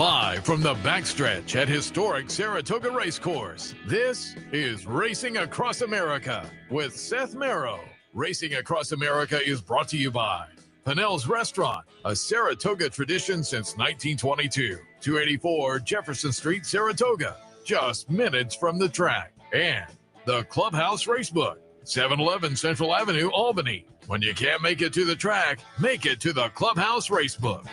Live from the backstretch at historic Saratoga Race Course, this is Racing Across America with Seth Merrow. Racing Across America is brought to you by Pinnell's Restaurant, a Saratoga tradition since 1922. 284 Jefferson Street, Saratoga, just minutes from the track. And the Clubhouse Racebook, 711 Central Avenue, Albany. When you can't make it to the track, make it to the Clubhouse Racebook.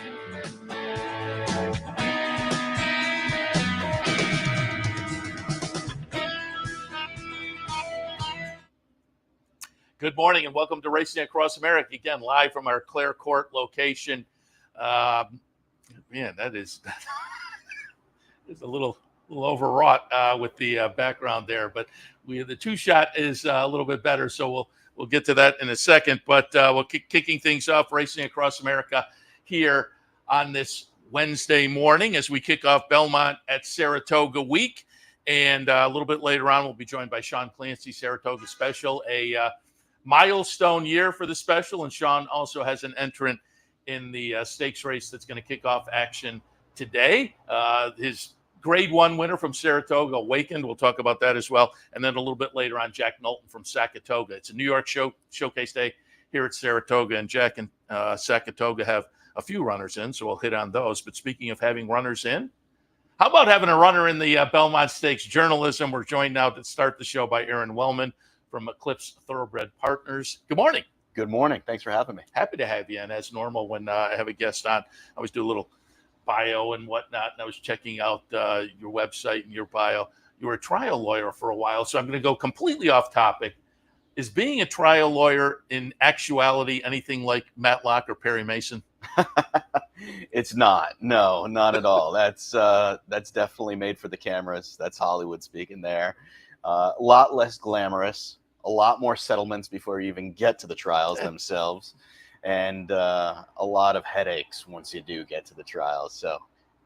Good morning and welcome to Racing Across America, again, live from our Clare Court location. Man, that is a little overwrought with the background there, but the two shot is a little bit better, so we'll get to that in a second. But we'll kicking things off, Racing Across America here on this Wednesday morning as we kick off Belmont at Saratoga week, and a little bit later on we'll be joined by Sean Clancy, Saratoga Special, a milestone year for the special, and Sean also has an entrant in the stakes race that's going to kick off action today. His Grade 1 winner from Saratoga, Awakened. We'll talk about that as well. And then a little bit later on, Jack Knowlton from Sackatoga. It's a New York showcase day here at Saratoga, and Jack and Sackatoga have a few runners in, so we'll hit on those. But speaking of having runners in, how about having a runner in the Belmont Stakes Journalism? We're joined now to start the show by Aron Wellman from Eclipse Thoroughbred Partners. Good morning. Good morning. Thanks for having me. Happy to have you. And as normal, when I have a guest on, I always do a little bio and whatnot. And I was checking out your website and your bio. You were a trial lawyer for a while, so I'm going to go completely off topic. Is being a trial lawyer in actuality anything like Matlock or Perry Mason? It's not. No, not at all. That's definitely made for the cameras. That's Hollywood speaking there. A lot less glamorous, a lot more settlements before you even get to the trials themselves, and a lot of headaches once you do get to the trials. So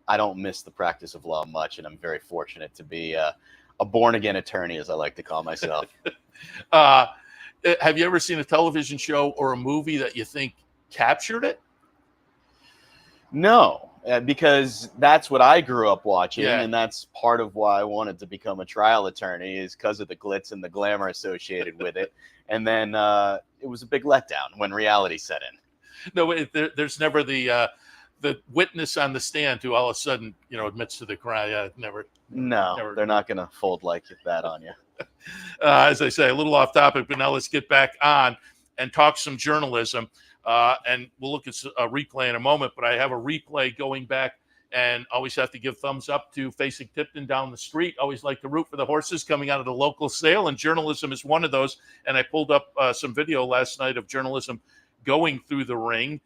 I don't miss the practice of law much, and I'm very fortunate to be a born-again attorney, as I like to call myself. Have you ever seen a television show or a movie that you think captured it? No, because that's what I grew up watching, and that's part of why I wanted to become a trial attorney, is because of the glitz and the glamour associated with it. And then it was a big letdown when reality set in. No, there's never the witness on the stand who all of a sudden, admits to the crime. Never. They're not going to fold like that on you. As I say, a little off topic, but now let's get back on and talk some journalism. And we'll look at a replay in a moment, but I have a replay going back, and always have to give thumbs up to Facing Tipton down the street. Always like to root for the horses coming out of the local sale, and journalism is one of those. And I pulled up some video last night of journalism going through the ring.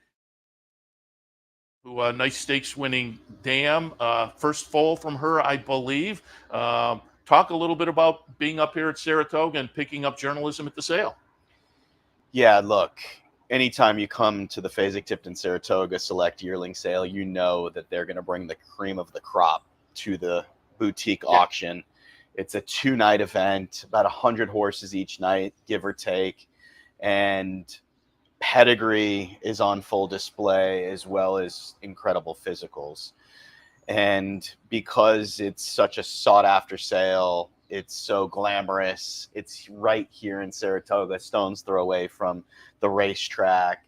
A nice stakes-winning dam, first foal from her, I believe. Talk a little bit about being up here at Saratoga and picking up journalism at the sale. Yeah, look. Anytime you come to the Fasig-Tipton Saratoga Select Yearling Sale, you know that they're going to bring the cream of the crop to the boutique auction. It's a 2-night event, about 100 horses each night, give or take. And pedigree is on full display, as well as incredible physicals. And because it's such a sought-after sale, it's so glamorous. It's right here in Saratoga, stone's throw away from the racetrack.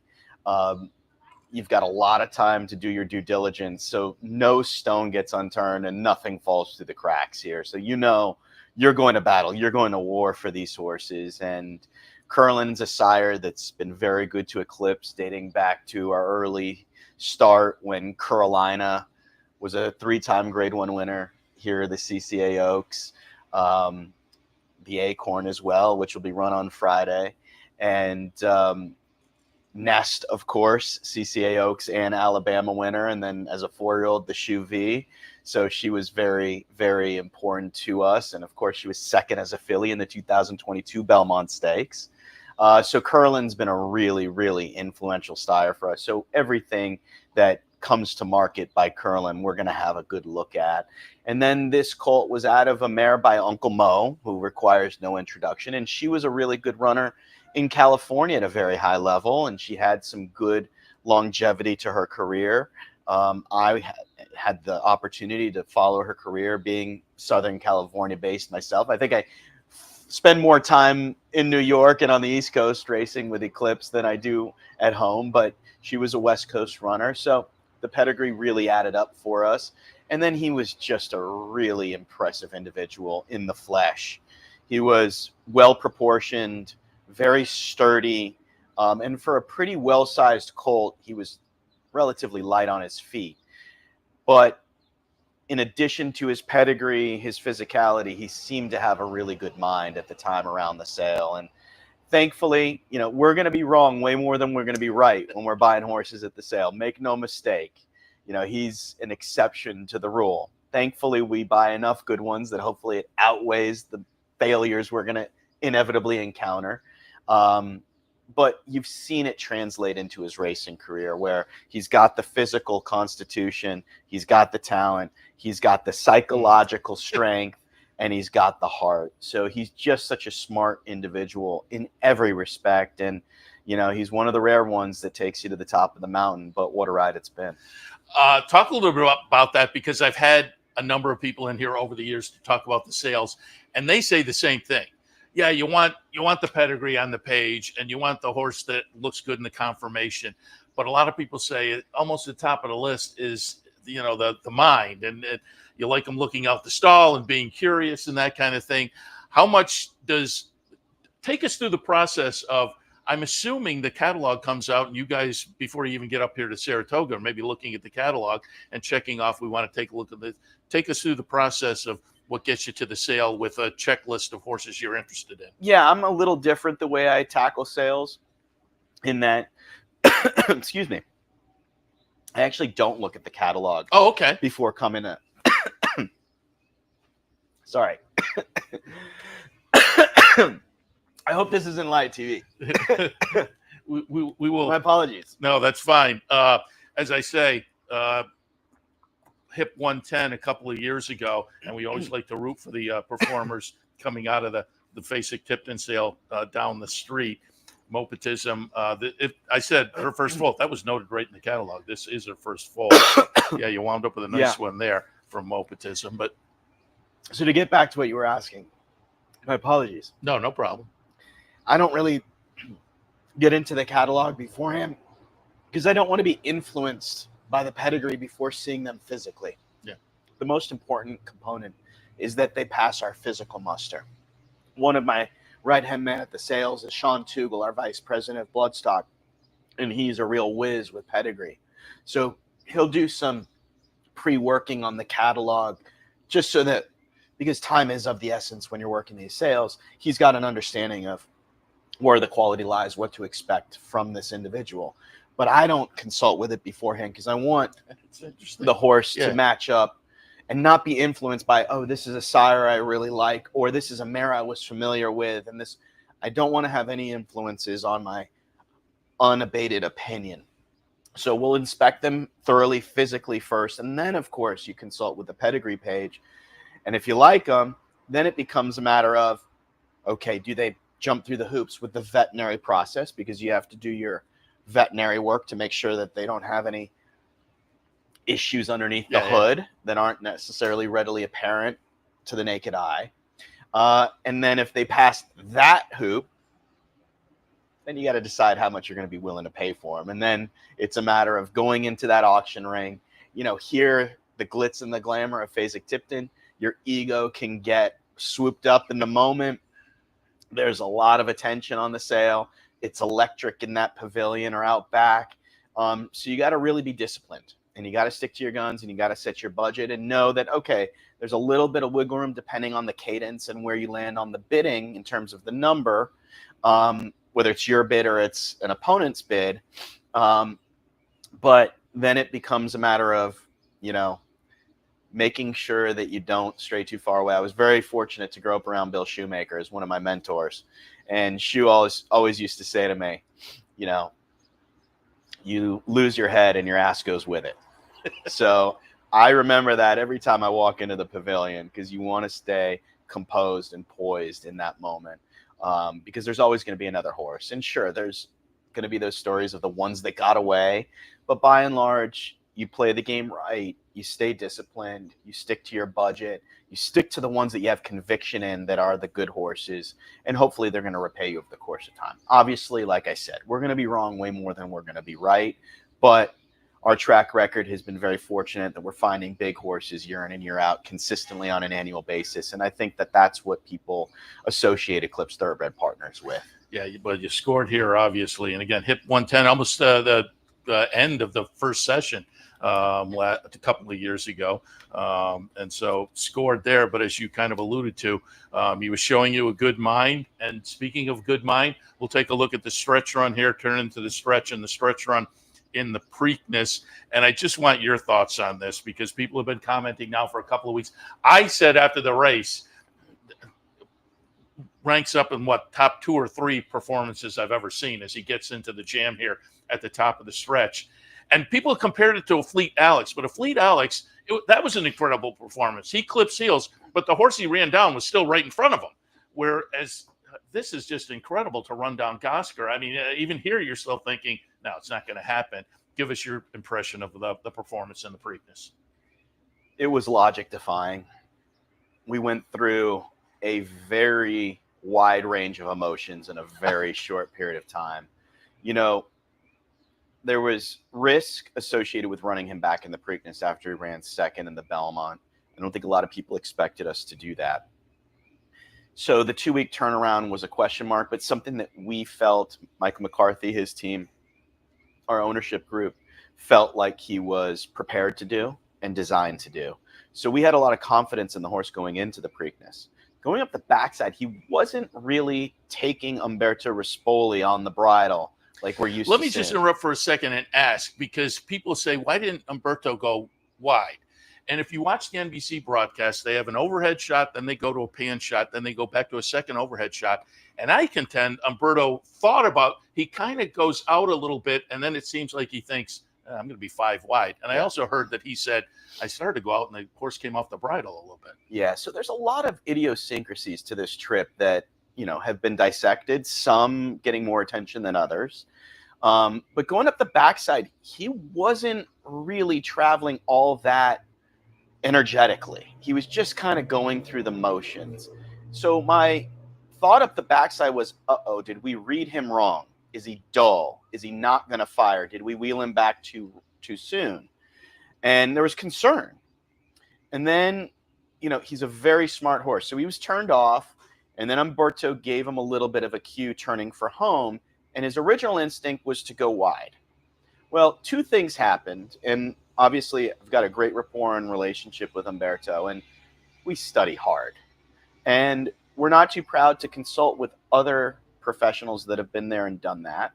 You've got a lot of time to do your due diligence, so no stone gets unturned and nothing falls through the cracks here. So you're going to battle. You're going to war for these horses. And Curlin's a sire that's been very good to Eclipse, dating back to our early start when Carolina was a 3-time Grade 1 winner here at the CCA Oaks. The Acorn as well, which will be run on Friday, and Nest, of course, CCA Oaks and Alabama winner, and then as a 4-year-old, the Shoe V. So she was very, very important to us, and of course, she was second as a filly in the 2022 Belmont Stakes. So Curlin's been a really, really influential sire for us. So everything that comes to market by Curlin, we're going to have a good look at. And then this colt was out of a mare by Uncle Mo, who requires no introduction. And she was a really good runner in California at a very high level. And she had some good longevity to her career. I had the opportunity to follow her career, being Southern California based myself. I think I spend more time in New York and on the East Coast racing with Eclipse than I do at home, but she was a West Coast runner. So the pedigree really added up for us. And then he was just a really impressive individual in the flesh. He was well proportioned, very sturdy, and for a pretty well-sized colt, he was relatively light on his feet. But in addition to his pedigree, his physicality, he seemed to have a really good mind at the time around the sale. And thankfully, we're going to be wrong way more than we're going to be right when we're buying horses at the sale. Make no mistake. He's an exception to the rule. Thankfully, we buy enough good ones that hopefully it outweighs the failures we're going to inevitably encounter. But you've seen it translate into his racing career, where he's got the physical constitution, he's got the talent, he's got the psychological strength, and he's got the heart. So he's just such a smart individual in every respect. And, he's one of the rare ones that takes you to the top of the mountain. But what a ride it's been. Talk a little bit about that, because I've had a number of people in here over the years to talk about the sales, and they say the same thing. Yeah, you want the pedigree on the page, and you want the horse that looks good in the conformation. But a lot of people say almost the top of the list is the mind, and you like them looking out the stall and being curious and that kind of thing. How much take us through the process of? I'm assuming the catalog comes out, and you guys, before you even get up here to Saratoga, are maybe looking at the catalog and checking off. We want to take a look at this. Take us through the process of what gets you to the sale with a checklist of horses you're interested in. Yeah, I'm a little different the way I tackle sales, in that, excuse me, I actually don't look at the catalog. Oh, okay. Before coming in. Sorry. I hope this isn't live TV. we will. My apologies. No, that's fine. As I say, hip 110 a couple of years ago, and we always like to root for the performers coming out of the Fasig-Tipton sale down the street. Mopetism. I said her first foal. That was noted right in the catalog. This is her first foal. Yeah, you wound up with a nice one there from Mopetism. But so to get back to what you were asking, my apologies. No problem. I don't really get into the catalog beforehand because I don't want to be influenced by the pedigree before seeing them physically. Yeah. The most important component is that they pass our physical muster. One of my right-hand men at the sales is Sean Tugel, our vice president of Bloodstock, and he's a real whiz with pedigree. So he'll do some pre-working on the catalog just so that, because time is of the essence when you're working these sales, he's got an understanding of where the quality lies, what to expect from this individual. But I don't consult with it beforehand because I want the horse to match up and not be influenced by, oh, this is a sire I really like, or this is a mare I was familiar with. And this, I don't want to have any influences on my unabated opinion. So we'll inspect them thoroughly physically first. And then, of course, you consult with the pedigree page. And if you like them, then it becomes a matter of, okay, do they jump through the hoops with the veterinary process? Because you have to do your veterinary work to make sure that they don't have any issues underneath the hood that aren't necessarily readily apparent to the naked eye. And then if they pass that hoop, then you got to decide how much you're going to be willing to pay for them. And then it's a matter of going into that auction ring. Here, the glitz and the glamour of Fasig-Tipton, your ego can get swooped up in the moment. There's a lot of attention on the sale. It's electric in that pavilion or out back. So you got to really be disciplined, and you got to stick to your guns, and you got to set your budget and know that, okay, there's a little bit of wiggle room depending on the cadence and where you land on the bidding in terms of the number, whether it's your bid or it's an opponent's bid. But then it becomes a matter of, making sure that you don't stray too far away. I was very fortunate to grow up around Bill Shoemaker as one of my mentors. And Shoe always used to say to me, you lose your head and your ass goes with it. So I remember that every time I walk into the pavilion, because you want to stay composed and poised in that moment, because there's always going to be another horse. And sure, there's going to be those stories of the ones that got away. But by and large, you play the game right, you stay disciplined, you stick to your budget, you stick to the ones that you have conviction in that are the good horses, and hopefully they're going to repay you over the course of time. Obviously, like I said, we're going to be wrong way more than we're going to be right, but our track record has been very fortunate that we're finding big horses year in and year out consistently on an annual basis, and I think that that's what people associate Eclipse Thoroughbred Partners with. Yeah, but you scored here, obviously, and again, hit 110, almost the end of the first session a couple of years ago, and so scored there. But as you kind of alluded to, he was showing you a good mind. And speaking of good mind, we'll take a look at the stretch run here, turn into the stretch and the stretch run in the Preakness. And I just want your thoughts on this because people have been commenting now for a couple of weeks. I said after the race, ranks up in top 2 or 3 performances I've ever seen as he gets into the jam here at the top of the stretch. And people compared it to a Fleet Alex, but a Fleet Alex, that was an incredible performance. He clipped heels, but the horse he ran down was still right in front of him. Whereas this is just incredible to run down Gosker. I mean, even here you're still thinking, no, it's not going to happen. Give us your impression of the performance in the Preakness. It was logic defying. We went through a very wide range of emotions in a very short period of time. You know, there was risk associated with running him back in the Preakness after he ran second in the Belmont. I don't think a lot of people expected us to do that. So the 2-week turnaround was a question mark, but something that we felt, Michael McCarthy, his team, our ownership group, felt like he was prepared to do and designed to do. So we had a lot of confidence in the horse going into the Preakness. Going up the backside, he wasn't really taking Umberto Rispoli on the bridle like we're used to. Let me just interrupt for a second and ask, because people say, why didn't Umberto go wide? And if you watch the NBC broadcast, they have an overhead shot, then they go to a pan shot, then they go back to a second overhead shot. And I contend Umberto thought about, he kind of goes out a little bit, and then it seems like he thinks, I'm going to be 5 wide. And I also heard that he said, I started to go out and the horse came off the bridle a little bit. Yeah, so there's a lot of idiosyncrasies to this trip that, you know, have been dissected, some getting more attention than others. But going up the backside, he wasn't really traveling all that energetically. He was just kind of going through the motions. So my thought up the backside was, uh-oh, did we read him wrong? Is he dull? Is he not going to fire? Did we wheel him back too soon? And there was concern. And then, you know, he's a very smart horse. So he was turned off, and then Umberto gave him a little bit of a cue turning for home, and his original instinct was to go wide. Well, 2 things happened, and obviously I've got a great rapport and relationship with Umberto, and we study hard. And we're not too proud to consult with other professionals that have been there and done that.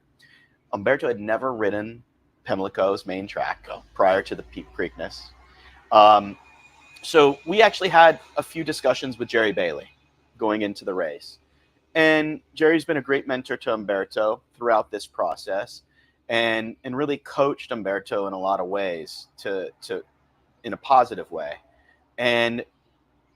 Umberto had never ridden Pimlico's main track prior to the Preakness. So we actually had a few discussions with Jerry Bailey going into the race. And Jerry's been a great mentor to Umberto throughout this process and really coached Umberto in a lot of ways to in a positive way. And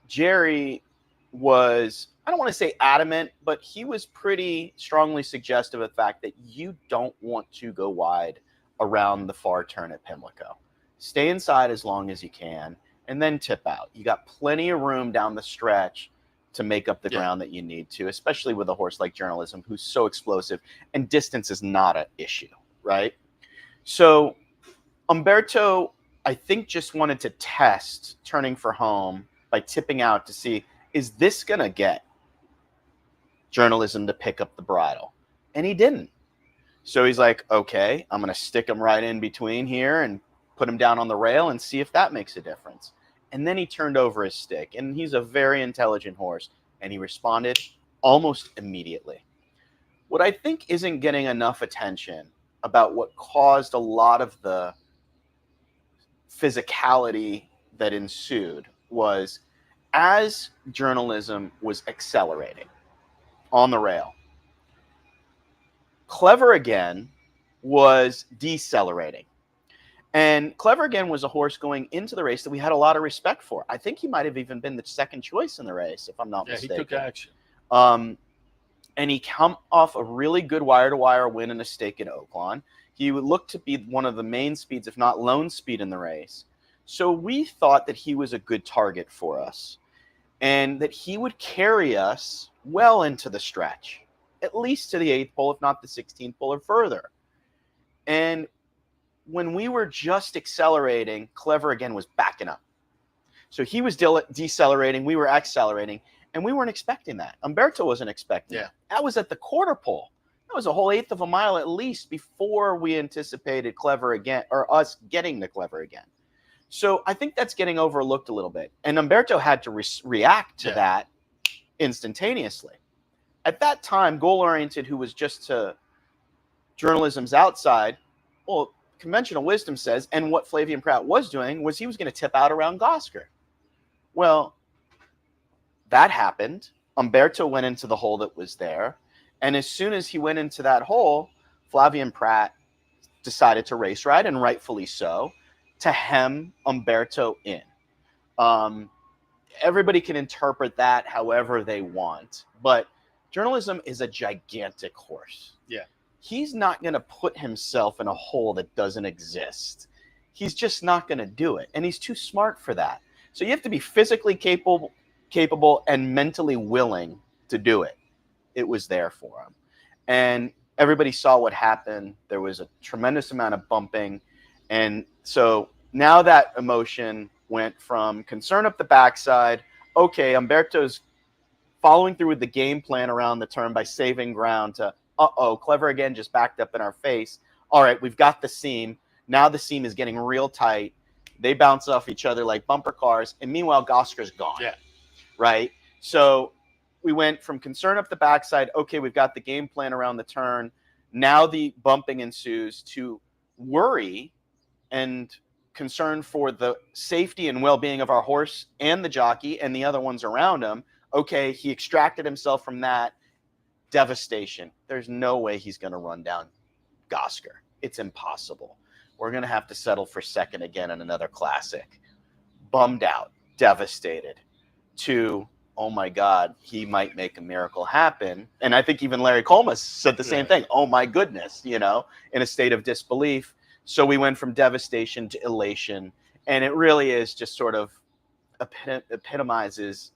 Jerry was, I don't want to say adamant, but he was pretty strongly suggestive of the fact that you don't want to go wide around the far turn at Pimlico. Stay inside as long as you can and then tip out. You got plenty of room down the stretch to make up the ground that you need to, especially with a horse like Journalism who's so explosive, and distance is not an issue, right? So Umberto, I think, just wanted to test turning for home by tipping out to see, is this going to get Journalism to pick up the bridle? And he didn't. So he's like, okay, I'm going to stick him right in between here and put him down on the rail and see if that makes a difference. And then he turned over his stick, and he's a very intelligent horse, and he responded almost immediately. What I think isn't getting enough attention about what caused a lot of the physicality that ensued was, as Journalism was accelerating on the rail, Clever Again was decelerating. And Clever Again was a horse going into the race that we had a lot of respect for. I think he might have even been the second choice in the race, if I'm not mistaken. He took action. And he come off a really good wire-to-wire win in a stake in Oaklawn. He would look to be one of the main speeds, if not lone speed in the race. So we thought that he was a good target for us and that he would carry us well into the stretch, at least to the 8th pole, if not the 16th pole or further. And when we were just accelerating, Clever Again was backing up. So he was decelerating, we were accelerating, and we weren't expecting that. Umberto wasn't expecting it. That was at the quarter pole. That was a whole 1/8 of a mile at least before we anticipated Clever Again, or us getting to Clever Again. So I think that's getting overlooked a little bit. And Umberto had to react to that instantaneously. At that time, Goal-Oriented, who was just to journalism's outside, well, conventional wisdom says, and what Flavien Prat was doing, was he was going to tip out around Gosker. Well, that happened. Umberto went into the hole that was there. And as soon as he went into that hole, Flavien Prat decided to race ride, and rightfully so, to hem Umberto in. Everybody can interpret that however they want, but journalism is a gigantic horse. Yeah. He's not going to put himself in a hole that doesn't exist. He's just not going to do it, and he's too smart for that. So you have to be physically capable and mentally willing to do it. It was there for him. And everybody saw what happened. There was a tremendous amount of bumping. And so now that emotion went from concern up the backside, okay, Umberto's following through with the game plan around the turn by saving ground, to, Clever Again just backed up in our face. All right, we've got the seam. Now the seam is getting real tight. They bounce off each other like bumper cars. And meanwhile, Gosker's gone. Yeah. Right? So we went from concern up the backside, okay, we've got the game plan around the turn. Now the bumping ensues, to worry and concern for the safety and well-being of our horse and the jockey and the other ones around him. Okay, he extracted himself from that. Devastation. There's no way he's going to run down Gosker. It's impossible. We're going to have to settle for second again in another classic. Bummed out, devastated, to, oh my God, he might make a miracle happen. And I think even Larry Colmus said the same thing. Oh my goodness, in a state of disbelief. So we went from devastation to elation. And it really is just sort of epitomizes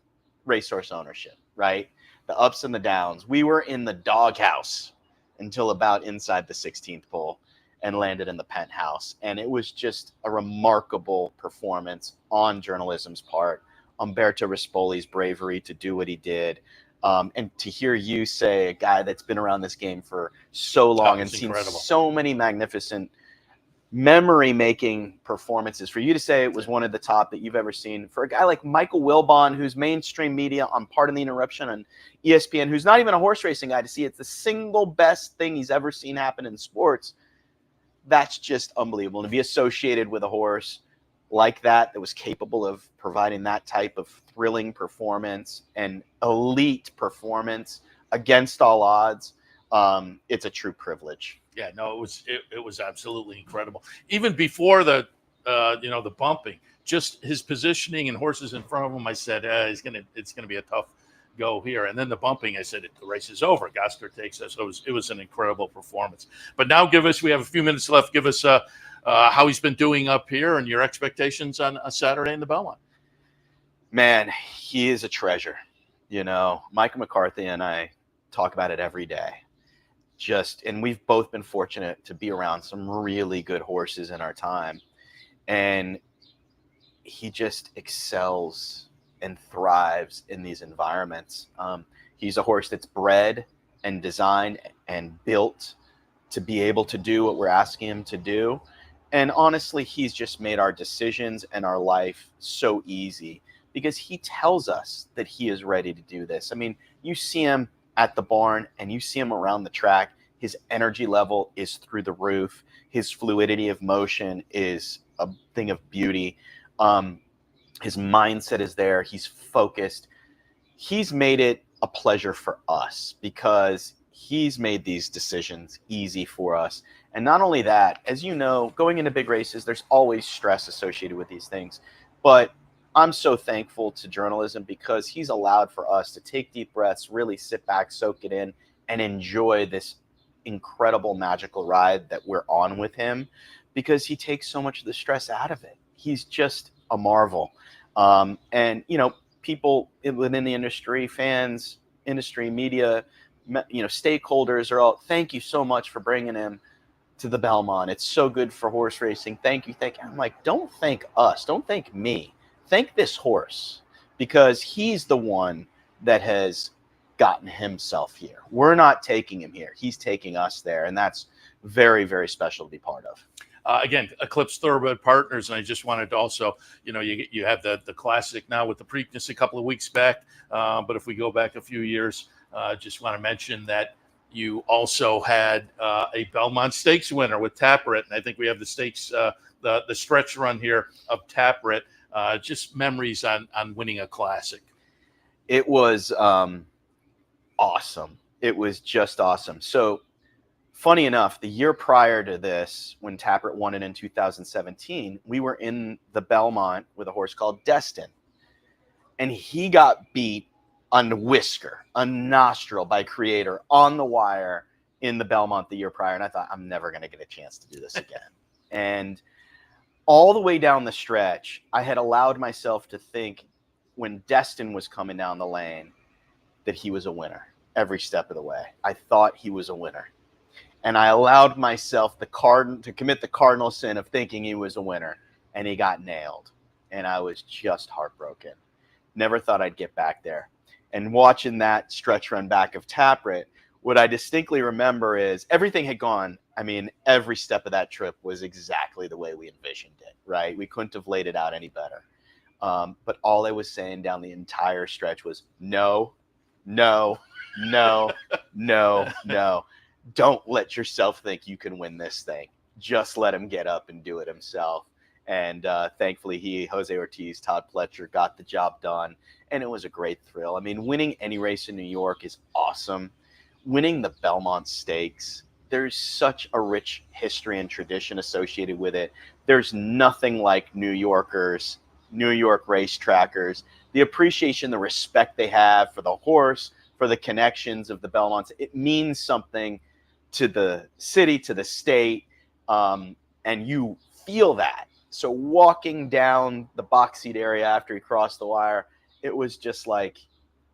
racehorse ownership, right? The ups and the downs. We were in the doghouse until about inside the 16th pole and landed in the penthouse. And it was just a remarkable performance on journalism's part. Umberto Rispoli's bravery to do what he did. And to hear you say, a guy that's been around this game for so long and seen so many magnificent memory-making performances, for you to say it was one of the top that you've ever seen, for a guy like Michael Wilbon, who's mainstream media on Pardon the Interruption on ESPN, who's not even a horse racing guy, to see it's the single best thing he's ever seen happen in sports, that's just unbelievable. And to be associated with a horse like that was capable of providing that type of thrilling performance and elite performance against all odds, it's a true privilege. Yeah, no, it was absolutely incredible. Even before the the bumping, just his positioning and horses in front of him, I said it's gonna be a tough go here. And then the bumping, I said the race is over. Gosker takes us. So it was an incredible performance. But now we have a few minutes left. Give us how he's been doing up here and your expectations on a Saturday in the Belmont. Man, he is a treasure. Micah McCarthy and I talk about it every day. And we've both been fortunate to be around some really good horses in our time. And he just excels and thrives in these environments. He's a horse that's bred and designed and built to be able to do what we're asking him to do. And honestly, he's just made our decisions and our life so easy because he tells us that he is ready to do this. I mean, you see him at the barn and you see him around the track. His energy level is through the roof. His fluidity of motion is a thing of beauty. His mindset is there. He's focused. He's made it a pleasure for us because he's made these decisions easy for us. And not only that, as you know, going into big races, there's always stress associated with these things. But I'm so thankful to journalism because he's allowed for us to take deep breaths, really sit back, soak it in, and enjoy this incredible, magical ride that we're on with him, because he takes so much of the stress out of it. He's just a marvel. And, you know, people within the industry, fans, industry, media, you know, stakeholders are all, thank you so much for bringing him to the Belmont. It's so good for horse racing. Thank you. Thank you. I'm like, don't thank us. Don't thank me. Thank this horse, because he's the one that has gotten himself here. We're not taking him here. He's taking us there. And that's very, very special to be part of. Again, Eclipse Thoroughbred Partners, and I just wanted to also, you know, you have the Classic now with the Preakness a couple of weeks back, but if we go back a few years, just want to mention that you also had a Belmont Stakes winner with Taprit, and I think we have the stakes, the stretch run here of Taprit. Just memories on winning a Classic. It was awesome. It was just awesome. So, funny enough, the year prior to this, when Taprit won it in 2017, we were in the Belmont with a horse called Destin. And he got beat on Whisker, a nostril by Creator on the wire in the Belmont the year prior. And I thought, I'm never going to get a chance to do this again. And all the way down the stretch, I had allowed myself to think, when Destin was coming down the lane, that he was a winner every step of the way. I thought he was a winner. And I allowed myself to commit the cardinal sin of thinking he was a winner, and he got nailed. And I was just heartbroken. Never thought I'd get back there. And watching that stretch run back of Taprit, what I distinctly remember is everything had gone. I mean, every step of that trip was exactly the way we envisioned it, right? We couldn't have laid it out any better. But all I was saying down the entire stretch was, no, no, no, no, no. Don't let yourself think you can win this thing. Just let him get up and do it himself. And thankfully, Jose Ortiz, Todd Pletcher got the job done. And it was a great thrill. I mean, winning any race in New York is awesome. Winning the Belmont Stakes, there's such a rich history and tradition associated with it. There's nothing like New Yorkers, New York racetrackers, the appreciation, the respect they have for the horse, for the connections of the Belmonts. It means something to the city, to the state, and you feel that. So walking down the box seat area after he crossed the wire, it was just like,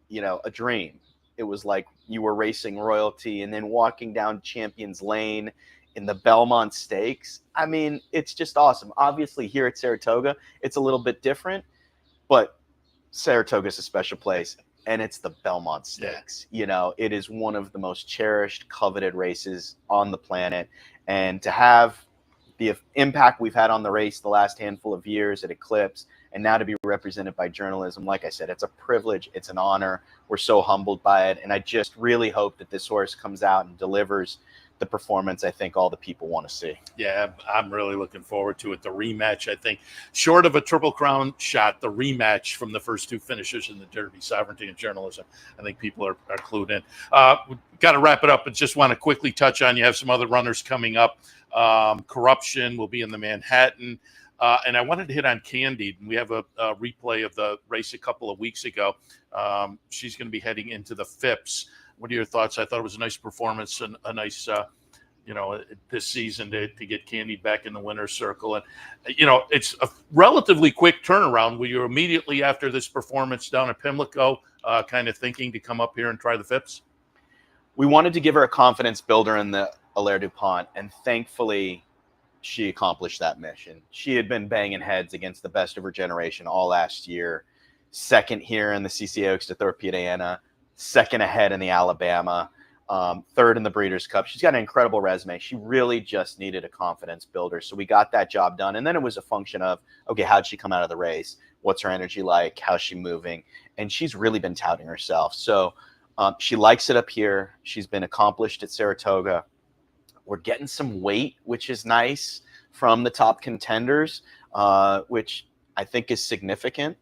you know, a dream. It was like you were racing royalty. And then walking down Champions Lane in the Belmont Stakes, I mean, it's just awesome. Obviously, here at Saratoga, it's a little bit different, but Saratoga's a special place. And it's the Belmont Stakes. Yeah. You know, it is one of the most cherished, coveted races on the planet. And to have the impact we've had on the race the last handful of years at Eclipse, and now to be represented by journalism, like I said, it's a privilege. It's an honor. We're so humbled by it. And I just really hope that this horse comes out and delivers the performance I think all the people want to see. Yeah, I'm really looking forward to it. The rematch, I think, short of a Triple Crown shot, the rematch from the first two finishers in the Derby, Sovereignty and Journalism, I think people are clued in. We've got to wrap it up, but just want to quickly touch on, you have some other runners coming up. Corruption will be in the Manhattan. And I wanted to hit on Candied. We have a replay of the race a couple of weeks ago. She's going to be heading into the Phipps. What are your thoughts? I thought it was a nice performance and a nice, this season to get Candied back in the winner's circle. And, you know, it's a relatively quick turnaround. Were you immediately after this performance down at Pimlico kind of thinking to come up here and try the Phipps? We wanted to give her a confidence builder in the Allaire DuPont, and thankfully she accomplished that mission. She had been banging heads against the best of her generation all last year. Second here in the CCA Oaks de Torpedeana, second ahead in the Alabama, third in the Breeders' Cup. She's got an incredible resume. She really just needed a confidence builder. So we got that job done. And then it was a function of, okay, how'd she come out of the race? What's her energy like? How's she moving? And she's really been touting herself. So she likes it up here. She's been accomplished at Saratoga. We're getting some weight, which is nice, from the top contenders, which I think is significant.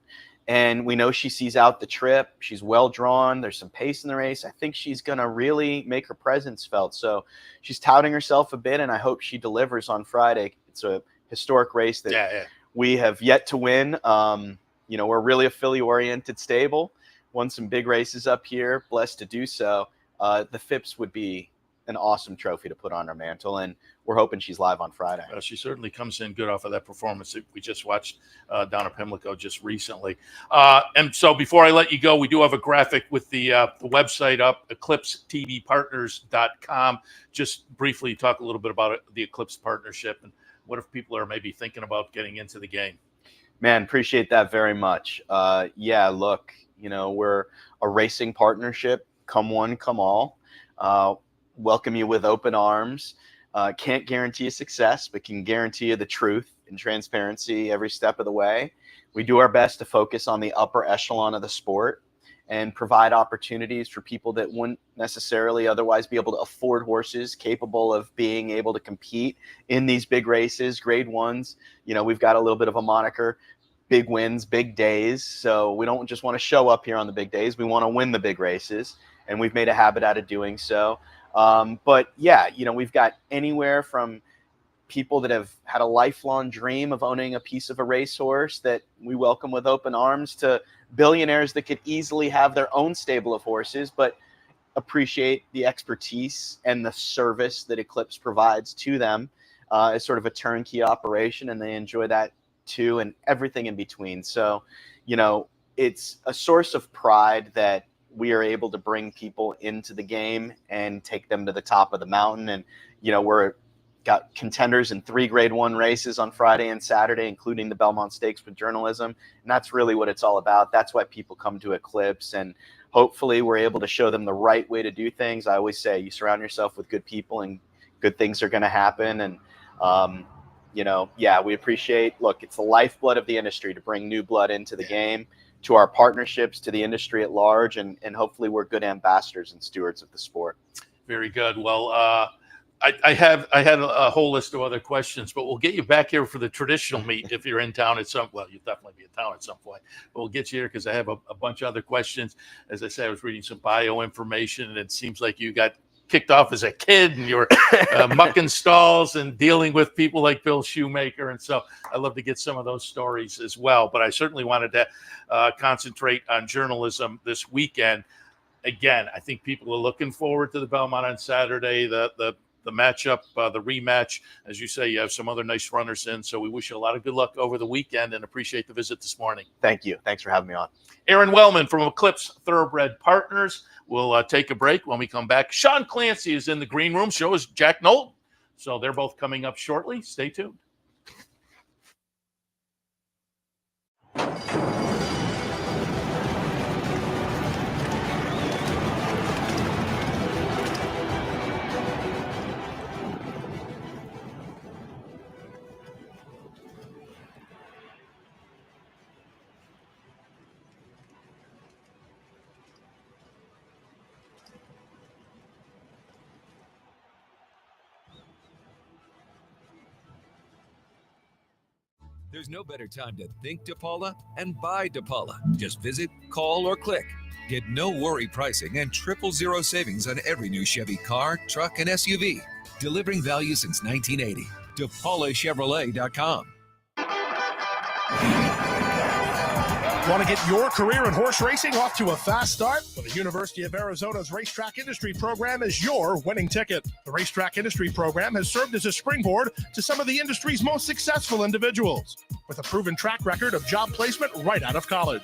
And we know she sees out the trip. She's well drawn. There's some pace in the race. I think she's going to really make her presence felt. So she's touting herself a bit, and I hope she delivers on Friday. It's a historic race that we have yet to win. We're really a filly-oriented stable. Won some big races up here. Blessed to do so. The Phipps would be an awesome trophy to put on our mantle, and we're hoping she's live on Friday. She certainly comes in good off of that performance that we just watched down at Pimlico just recently. And so before I let you go, we do have a graphic with the website up, eclipsetvpartners.com. Just briefly talk a little bit about the Eclipse partnership and what if people are maybe thinking about getting into the game. Man, appreciate that very much. Yeah, look, we're a racing partnership. Come one, come all. Welcome you with open arms. Can't guarantee you success, but can guarantee you the truth and transparency every step of the way. We do our best to focus on the upper echelon of the sport and provide opportunities for people that wouldn't necessarily otherwise be able to afford horses capable of being able to compete in these big races, grade ones. We've got a little bit of a moniker, big wins, big days. So we don't just want to show up here on the big days. We want to win the big races, and we've made a habit out of doing so. But yeah, we've got anywhere from people that have had a lifelong dream of owning a piece of a racehorse that we welcome with open arms to billionaires that could easily have their own stable of horses, but appreciate the expertise and the service that Eclipse provides to them as sort of a turnkey operation, and they enjoy that too, and everything in between. So, it's a source of pride that we are able to bring people into the game and take them to the top of the mountain. And, we're got contenders in 3 grade 1 races on Friday and Saturday, including the Belmont Stakes with journalism. And that's really what it's all about. That's why people come to Eclipse, and hopefully we're able to show them the right way to do things. I always say you surround yourself with good people and good things are going to happen. And, yeah, we appreciate, look, it's the lifeblood of the industry to bring new blood into the game, to our partnerships, to the industry at large, and hopefully we're good ambassadors and stewards of the sport. Very good. Well, I had a whole list of other questions, but we'll get you back here for the traditional meet if you're in town at some. Well, you'll definitely be in town at some point. But we'll get you here because I have a bunch of other questions. As I said, I was reading some bio information, and it seems like you got kicked off as a kid and you were mucking stalls and dealing with people like Bill Shoemaker. And so I'd love to get some of those stories as well. But I certainly wanted to concentrate on journalism this weekend. Again, I think people are looking forward to the Belmont on Saturday, the matchup, the rematch. As you say, you have some other nice runners in. So we wish you a lot of good luck over the weekend and appreciate the visit this morning. Thank you. Thanks for having me on. Aron Wellman from Eclipse Thoroughbred Partners. We'll take a break. When we come back, Sean Clancy is in the green room. So is Jack Knowlton. So they're both coming up shortly. Stay tuned. There's no better time to think DePaula and buy DePaula. Just visit, call, or click. Get no worry pricing and 000 savings on every new Chevy car, truck, and SUV. Delivering value since 1980. DePaulaChevrolet.com. Want to get your career in horse racing off to a fast start? Well, the University of Arizona's Racetrack Industry Program is your winning ticket. The Racetrack Industry Program has served as a springboard to some of the industry's most successful individuals, with a proven track record of job placement right out of college.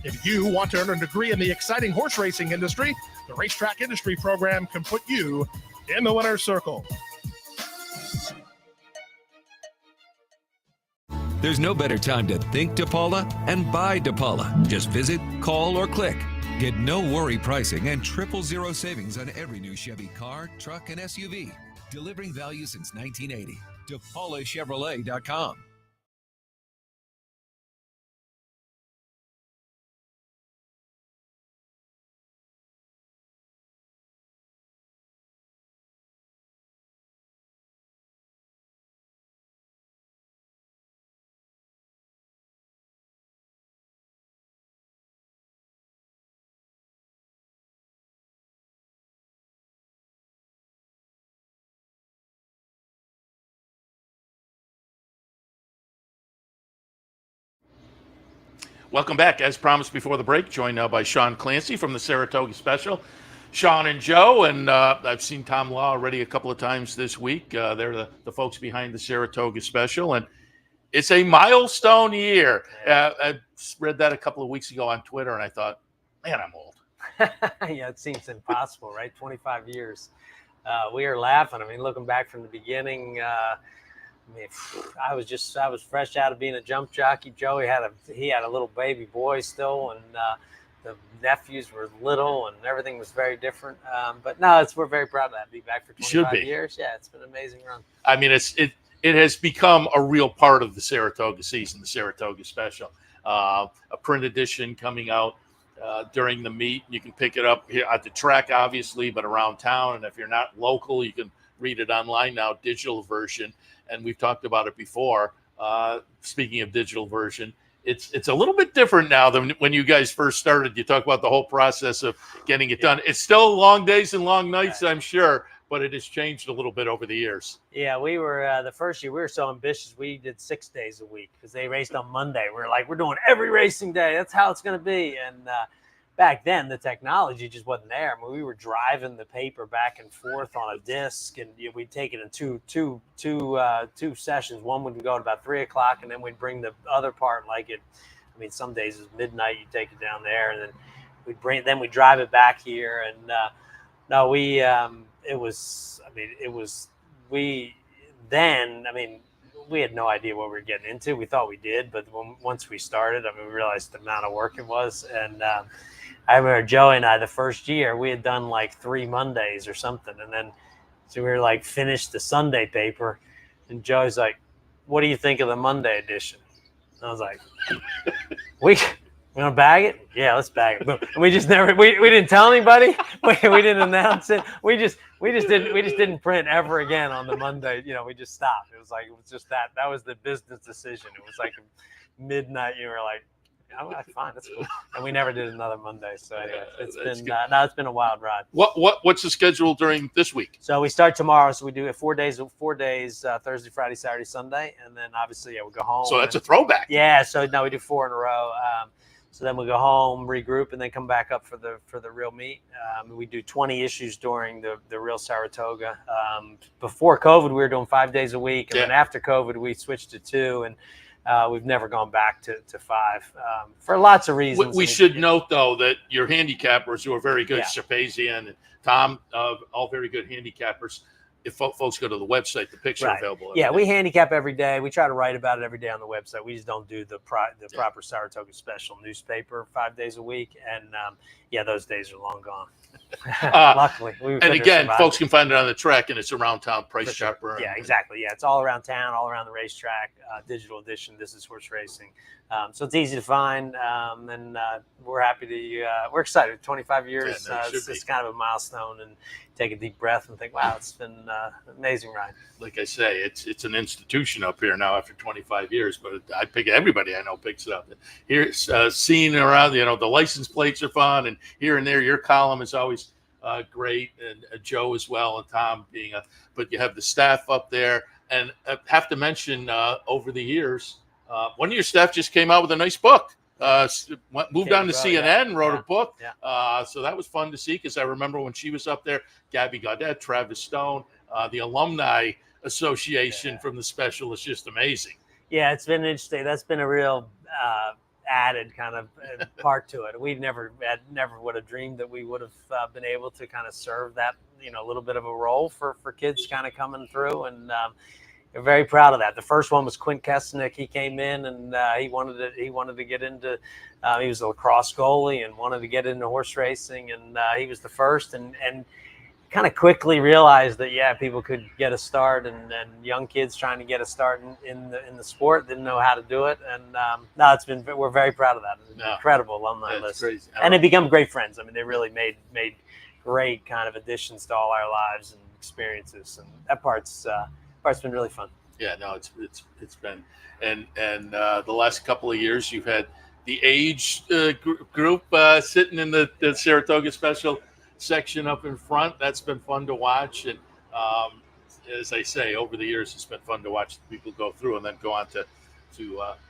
If you want to earn a degree in the exciting horse racing industry, the Racetrack Industry Program can put you in the winner's circle. There's no better time to think DePaula and buy DePaula. Just visit, call, or click. Get no worry pricing and 000 savings on every new Chevy car, truck, and SUV. Delivering value since 1980. DePaulaChevrolet.com. Welcome back. As promised before the break, joined now by Sean Clancy from the Saratoga Special. Sean and Joe, and I've seen Tom Law already a couple of times this week. They're the folks behind the Saratoga Special, and it's a milestone year. I read that a couple of weeks ago on Twitter, and I thought, man, I'm old. Yeah, it seems impossible, right? 25 years. We are laughing. I mean, looking back from the beginning, I was fresh out of being a jump jockey. Joey had a little baby boy still, and the nephews were little, and everything was very different. But no, we're very proud of that. Be back for 25 years. Yeah, it's been an amazing run. I mean, it has become a real part of the Saratoga season, the Saratoga Special. A print edition coming out during the meet. You can pick it up here at the track, obviously, but around town. And if you're not local, you can read it online now, digital version. And we've talked about it before. Speaking of digital version, it's a little bit different now than when you guys first started. You talk about the whole process of getting it done. It's still long days and long nights, I'm sure, but it has changed a little bit over the years. Yeah, we were the first year we were so ambitious. We did 6 days a week because they raced on Monday. We were like, we're doing every racing day. That's how it's going to be. And back then, the technology just wasn't there. I mean, we were driving the paper back and forth on a disc, and we'd take it in two sessions. One would go at about 3 o'clock, and then we'd bring the other part some days it was midnight. You'd take it down there, and then we'd drive it back here. And we had no idea what we were getting into. We thought we did, but once we started, we realized the amount of work it was. And I remember Joey and I, the first year, we had done like 3 Mondays or something. And then, so we were like, finished the Sunday paper. And Joey's like, what do you think of the Monday edition? And I was like, we want to bag it? Yeah, let's bag it. And we just never, we didn't tell anybody. We didn't announce it. We just didn't print ever again on the Monday. We just stopped. It was just that was the business decision. It was like midnight. You were like, oh, fine, that's cool. And we never did another Monday. So anyway, it's been a wild ride. What's the schedule during this week? So we start tomorrow. So we do it 4 days, Thursday, Friday, Saturday, Sunday. And then obviously, we go home. So that's a throwback. Yeah. So now we do 4 in a row. So then we go home, regroup, and then come back up for the real meet. We do 20 issues during the real Saratoga. Before COVID, we were doing 5 days a week. And then after COVID, we switched to 2. And we've never gone back to 5 for lots of reasons. We should note, though, that your handicappers who are very good, Shapazian and Tom, all very good handicappers. If folks go to the website, the picks are available. Yeah, we handicap every day. We try to write about it every day on the website. We just don't do the proper Saratoga Special newspaper 5 days a week. And, those days are long gone. Luckily. And again, folks can find it on the track, and it's around town, price chopper. Yeah, exactly. Yeah, it's all around town, all around the racetrack, digital edition. This is horse racing. So it's easy to find, and we're happy to. We're excited. 25 years. It's kind of a milestone, and take a deep breath and think, wow, it's been an amazing ride. Like I say, it's an institution up here now after 25 years. But I pick everybody I know picks it up. Here's seeing around. The license plates are fun, and here and there, your column is always great, and Joe as well, and Tom being but you have the staff up there, and I have to mention over the years. One of your staff just came out with a nice book. Moved on to CNN, wrote a book. Yeah. So that was fun to see because I remember when she was up there, Gabby Gaudet, Travis Stone, the Alumni Association from the Special is just amazing. Yeah, it's been interesting. That's been a real added kind of part to it. We never would have dreamed that we would have been able to kind of serve that, a little bit of a role for kids kind of coming through. And we're very proud of that. The first one was Quint Kesnick. He came in and he wanted to get into. He was a lacrosse goalie and wanted to get into horse racing, and he was the first. And kind of quickly realized that people could get a start, and young kids trying to get a start in the sport didn't know how to do it. And we're very proud of that. It's an incredible alumni list, crazy. And they become great friends. I mean, they really made great kind of additions to all our lives and experiences, and that part's been really fun. Yeah, no, it's been, and the last couple of years you've had the age group sitting in the Saratoga Special section up in front. That's been fun to watch, and as I say, over the years it's been fun to watch people go through and then go on to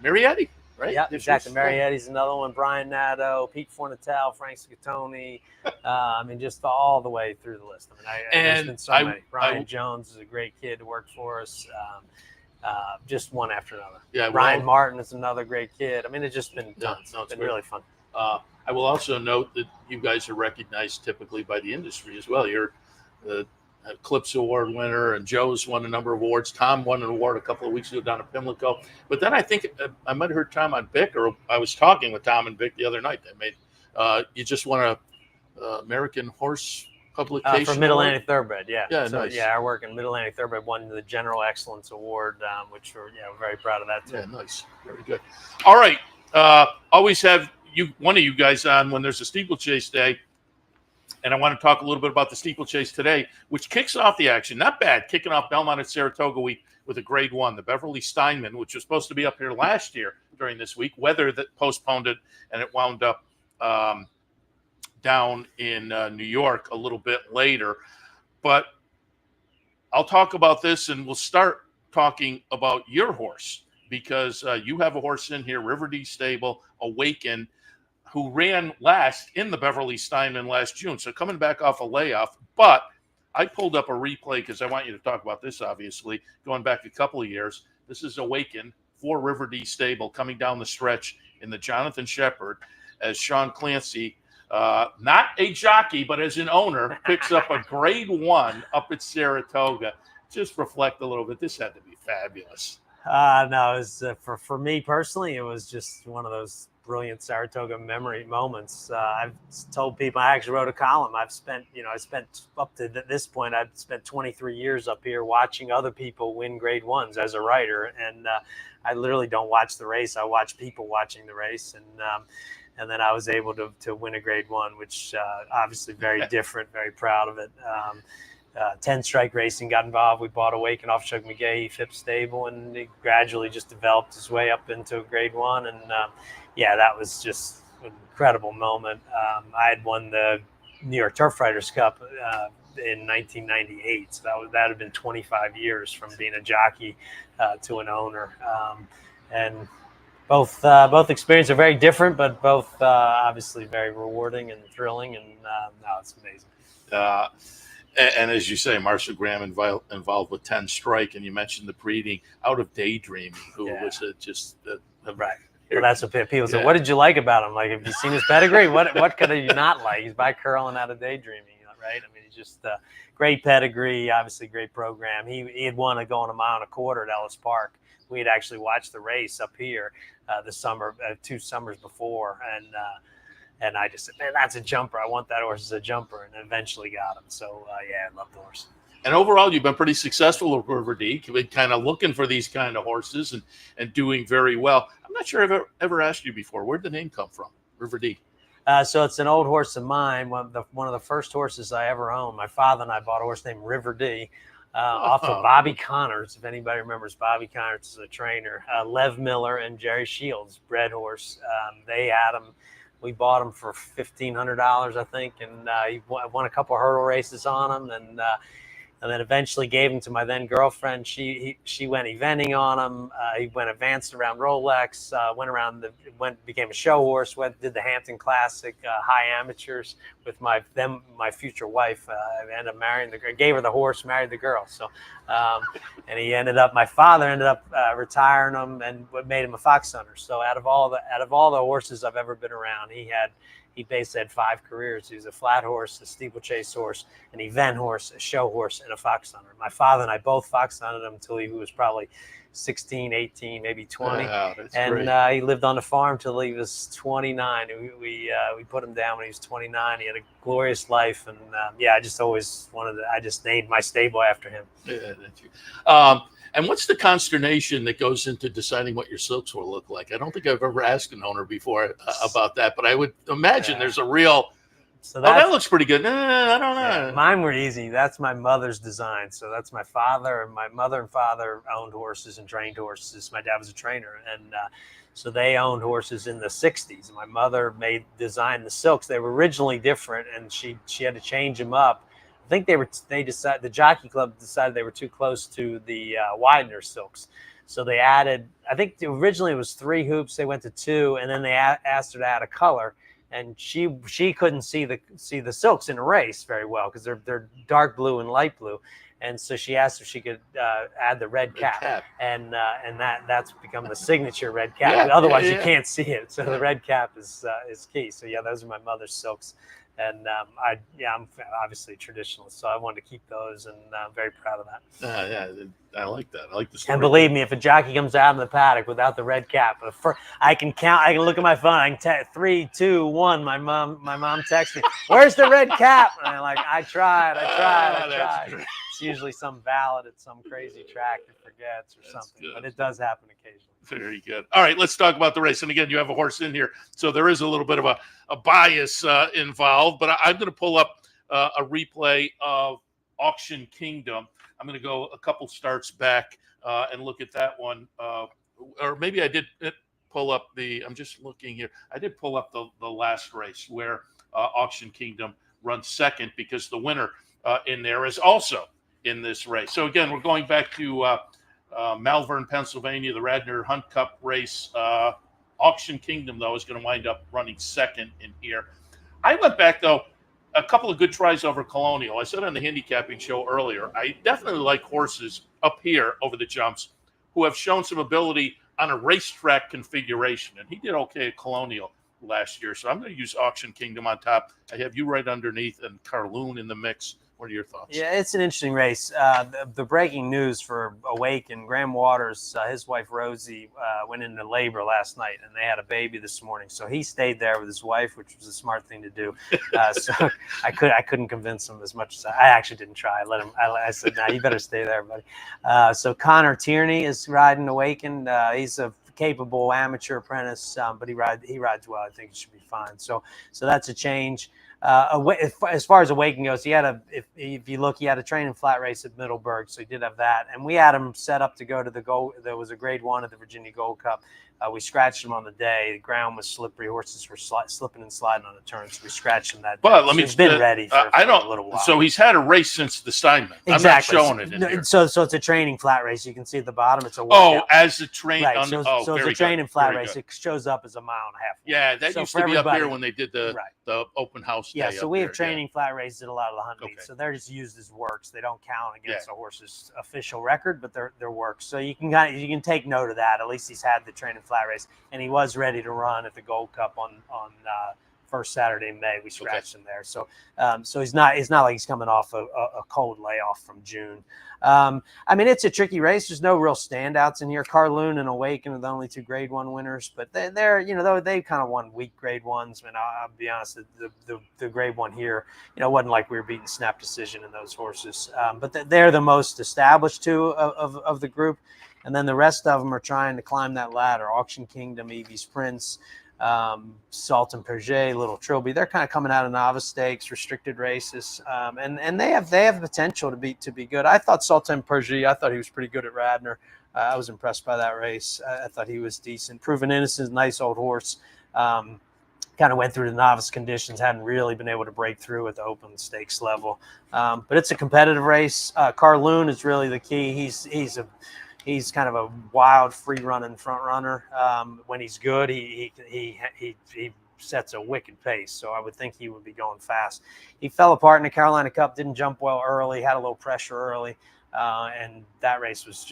Marietti, right? Yeah, exactly. Marietti's another one. Brian Nadeau, Pete Fornatel, Frank Scattoni. I mean, just all the way through the list. I mean, there's been so many. Brian Jones is a great kid to work for us. Just one after another. Yeah, Ryan Martin is another great kid. I mean, it's just been tons. No, it's been really fun. I will also note that you guys are recognized typically by the industry as well. You're the Eclipse Award winner, and Joe's won a number of awards. Tom won an award a couple of weeks ago down at Pimlico. But then I think I might have heard Tom on Vic, or I was talking with Tom and Vic the other night. They made you just won a American Horse publication for Mid-Atlantic Thoroughbred. Yeah. So, nice. Yeah, our work in Mid-Atlantic Thoroughbred won the General Excellence Award, which we're very proud of that too. Yeah, nice, very good. All right, always have one of you guys on when there's a steeplechase day. And I want to talk a little bit about the steeplechase today, which kicks off the action. Not bad, kicking off Belmont at Saratoga week with a grade 1. The Beverly Steinman, which was supposed to be up here last year during this week, weather that postponed it, and it wound up down in New York a little bit later. But I'll talk about this, and we'll start talking about your horse, because you have a horse in here, River D Stable, Awaken, who ran last in the Beverly Steinman last June. So coming back off a layoff. But I pulled up a replay because I want you to talk about this, obviously, going back a couple of years. This is Awaken for River D Stable coming down the stretch in the Jonathan Shepherd as Sean Clancy, not a jockey, but as an owner, picks up a grade 1 up at Saratoga. Just reflect a little bit. This had to be fabulous. No, it was, for me personally, it was just one of those brilliant Saratoga memory moments. I've told people, I actually wrote a column. I spent up to this point, I've spent 23 years up here watching other people win grade 1s as a writer. And I literally don't watch the race. I watch people watching the race. And then I was able to win a grade 1, which obviously very different, very proud of it. 10 Strike Racing got involved. We bought Awaken off Chuck McGahee, Phipps Stable, and it gradually just developed its way up into grade 1. And that was just an incredible moment. I had won the New York Turf Riders Cup in 1998, so that had been 25 years from being a jockey to an owner. And both experiences are very different, but both obviously very rewarding and thrilling. And it's amazing. And as you say, Marcia Graham involved with 10 Strike, and you mentioned the breeding out of Daydreaming, who was right. Well, that's what people say. What did you like about him? Like, have you seen his pedigree? What could you not like? He's by curling out of Daydreaming, right? I mean, he's just great pedigree, obviously great program. He had won going a mile and a quarter at Ellis Park. We had actually watched the race up here the summer, 2 summers before, and I just said, man, that's a jumper. I want that horse as a jumper, and eventually got him. So, I love the horse. And overall, you've been pretty successful at River D. You've been kind of looking for these kind of horses and doing very well. I'm not sure I've ever asked you before. Where'd the name come from, River D? So it's an old horse of mine, one of the first horses I ever owned. My father and I bought a horse named River D off of Bobby Connors. If anybody remembers, Bobby Connors is a trainer. Lev Miller and Jerry Shields, bred horse. They had him. We bought him for $1,500, I think, and he won a couple of hurdle races on him, and then eventually gave him to my then girlfriend. She went eventing on him. He went advanced around Rolex. Became a show horse. Did the Hampton Classic high amateurs with my future wife. I ended up marrying gave her the horse, married the girl. So, and my father ended up retiring him and made him a fox hunter. So out of all the horses I've ever been around, he basically had 5 careers. He was a flat horse, a steeplechase horse, an event horse, a show horse, and a fox hunter. My father and I both fox hunted him until he was probably 16, 18, maybe 20. Wow, that's and great. He lived on the farm till he was 29. We put him down when he was 29. He had a glorious life. And I just always I just named my stable after him. Yeah, thank you. And what's the consternation that goes into deciding what your silks will look like? I don't think I've ever asked an owner before about that, but I would imagine there's a real, that looks pretty good. No, I don't know. Yeah, mine were easy. That's my mother's design. So that's my father, and my mother and father owned horses and trained horses. My dad was a trainer. And so they owned horses in the 60s. My mother designed the silks. They were originally different, and she had to change them up. I think the Jockey Club decided they were too close to the Widener silks. So they added, I think originally it was 3 hoops. They went to 2, and then they asked her to add a color. And she couldn't see the silks in a race very well because they're dark blue and light blue. And so she asked if she could add the red cap. And that's become the signature red cap. Yeah, Otherwise, you can't see it. So the red cap is key. So yeah, those are my mother's silks, and I'm obviously a traditionalist, so I wanted to keep those, and I'm very proud of that. Yeah, I like that. I like the story. And believe me, if a jockey comes out in the paddock without the red cap, I can count. I can look at my phone. I can 3, 2, 1. My mom texts me, "Where's the red cap?" And I'm like, "I tried. It's usually some valet at some crazy track that forgets or something, but it does happen occasionally. Very good. All right, let's talk about the race. And again, you have a horse in here, so there is a little bit of a bias involved. But I'm going to pull up a replay of Auction Kingdom. I'm going to go a couple starts back and look at that one. Or maybe I did pull up I'm just looking here. I did pull up the last race where Auction Kingdom runs second, because the winner in there is also in this race. So again, we're going back to Malvern, Pennsylvania, the Radnor Hunt Cup race. Auction Kingdom, though, is going to wind up running second in here. I went back, though, a couple of good tries over Colonial. I said on the handicapping show earlier, I definitely like horses up here over the jumps who have shown some ability on a racetrack configuration. And he did okay at Colonial last year. So I'm going to use Auction Kingdom on top. I have you right underneath and Carloon in the mix. What are your thoughts? Yeah, it's an interesting race. The breaking news for Awaken, Graham Waters, his wife Rosie went into labor last night, and they had a baby this morning. So he stayed there with his wife, which was a smart thing to do. So I couldn't convince him as much as I actually didn't try. I said, "Nah, you better stay there, buddy." So Connor Tierney is riding Awaken. He's a capable amateur apprentice, but he rides well. I think he should be fine. So that's a change. As far as Awaken goes, he had if you look, he had a training flat race at Middleburg, so he did have that. And we had him set up to go to the gold. There was a grade 1 at the Virginia Gold Cup. We scratched him on the day. The ground was slippery. Horses were slipping and sliding on the turn, so we scratched him that day. But He's been ready for a little while. So he's had a race since the Steinman. Exactly. I'm not showing it in here. So it's a training flat race. You can see at the bottom. It's a workout. As a train. Right. So it's a training flat race. It shows up as a mile and a half. Yeah, that used to be up here when they did the open house. Yeah. So we have training flat races at a lot of the hunt meets. So they're just used as works. They don't count against a horse's official record, but they're works. So you can take note of that. At least he's had the training flat race, and he was ready to run at the Gold Cup on first Saturday in May. We scratched him there. So it's not like he's coming off a cold layoff from June. I mean, it's a tricky race. There's no real standouts in here. Carloon and Awaken are the only 2 grade 1 winners, but they're they kind of won weak grade 1s. I mean, I'll be honest, the grade 1 here, wasn't like we were beating snap decision in those horses. But they're the most established 2 of the group. And then the rest of them are trying to climb that ladder. Auction Kingdom, Evie's Prince, Sultan Perget, Little Trilby. They're kind of coming out of novice stakes, restricted races, and they have potential to be good. I thought Sultan Perget, I thought he was pretty good at Radnor. I was impressed by that race. I thought he was decent. Proven Innocence, nice old horse. Kind of went through the novice conditions, hadn't really been able to break through at the open stakes level. But it's a competitive race. Carloon is really the key. He's kind of a wild, free-running front runner. When he's good, he sets a wicked pace. So I would think he would be going fast. He fell apart in the Carolina Cup, didn't jump well early, had a little pressure early, and that race was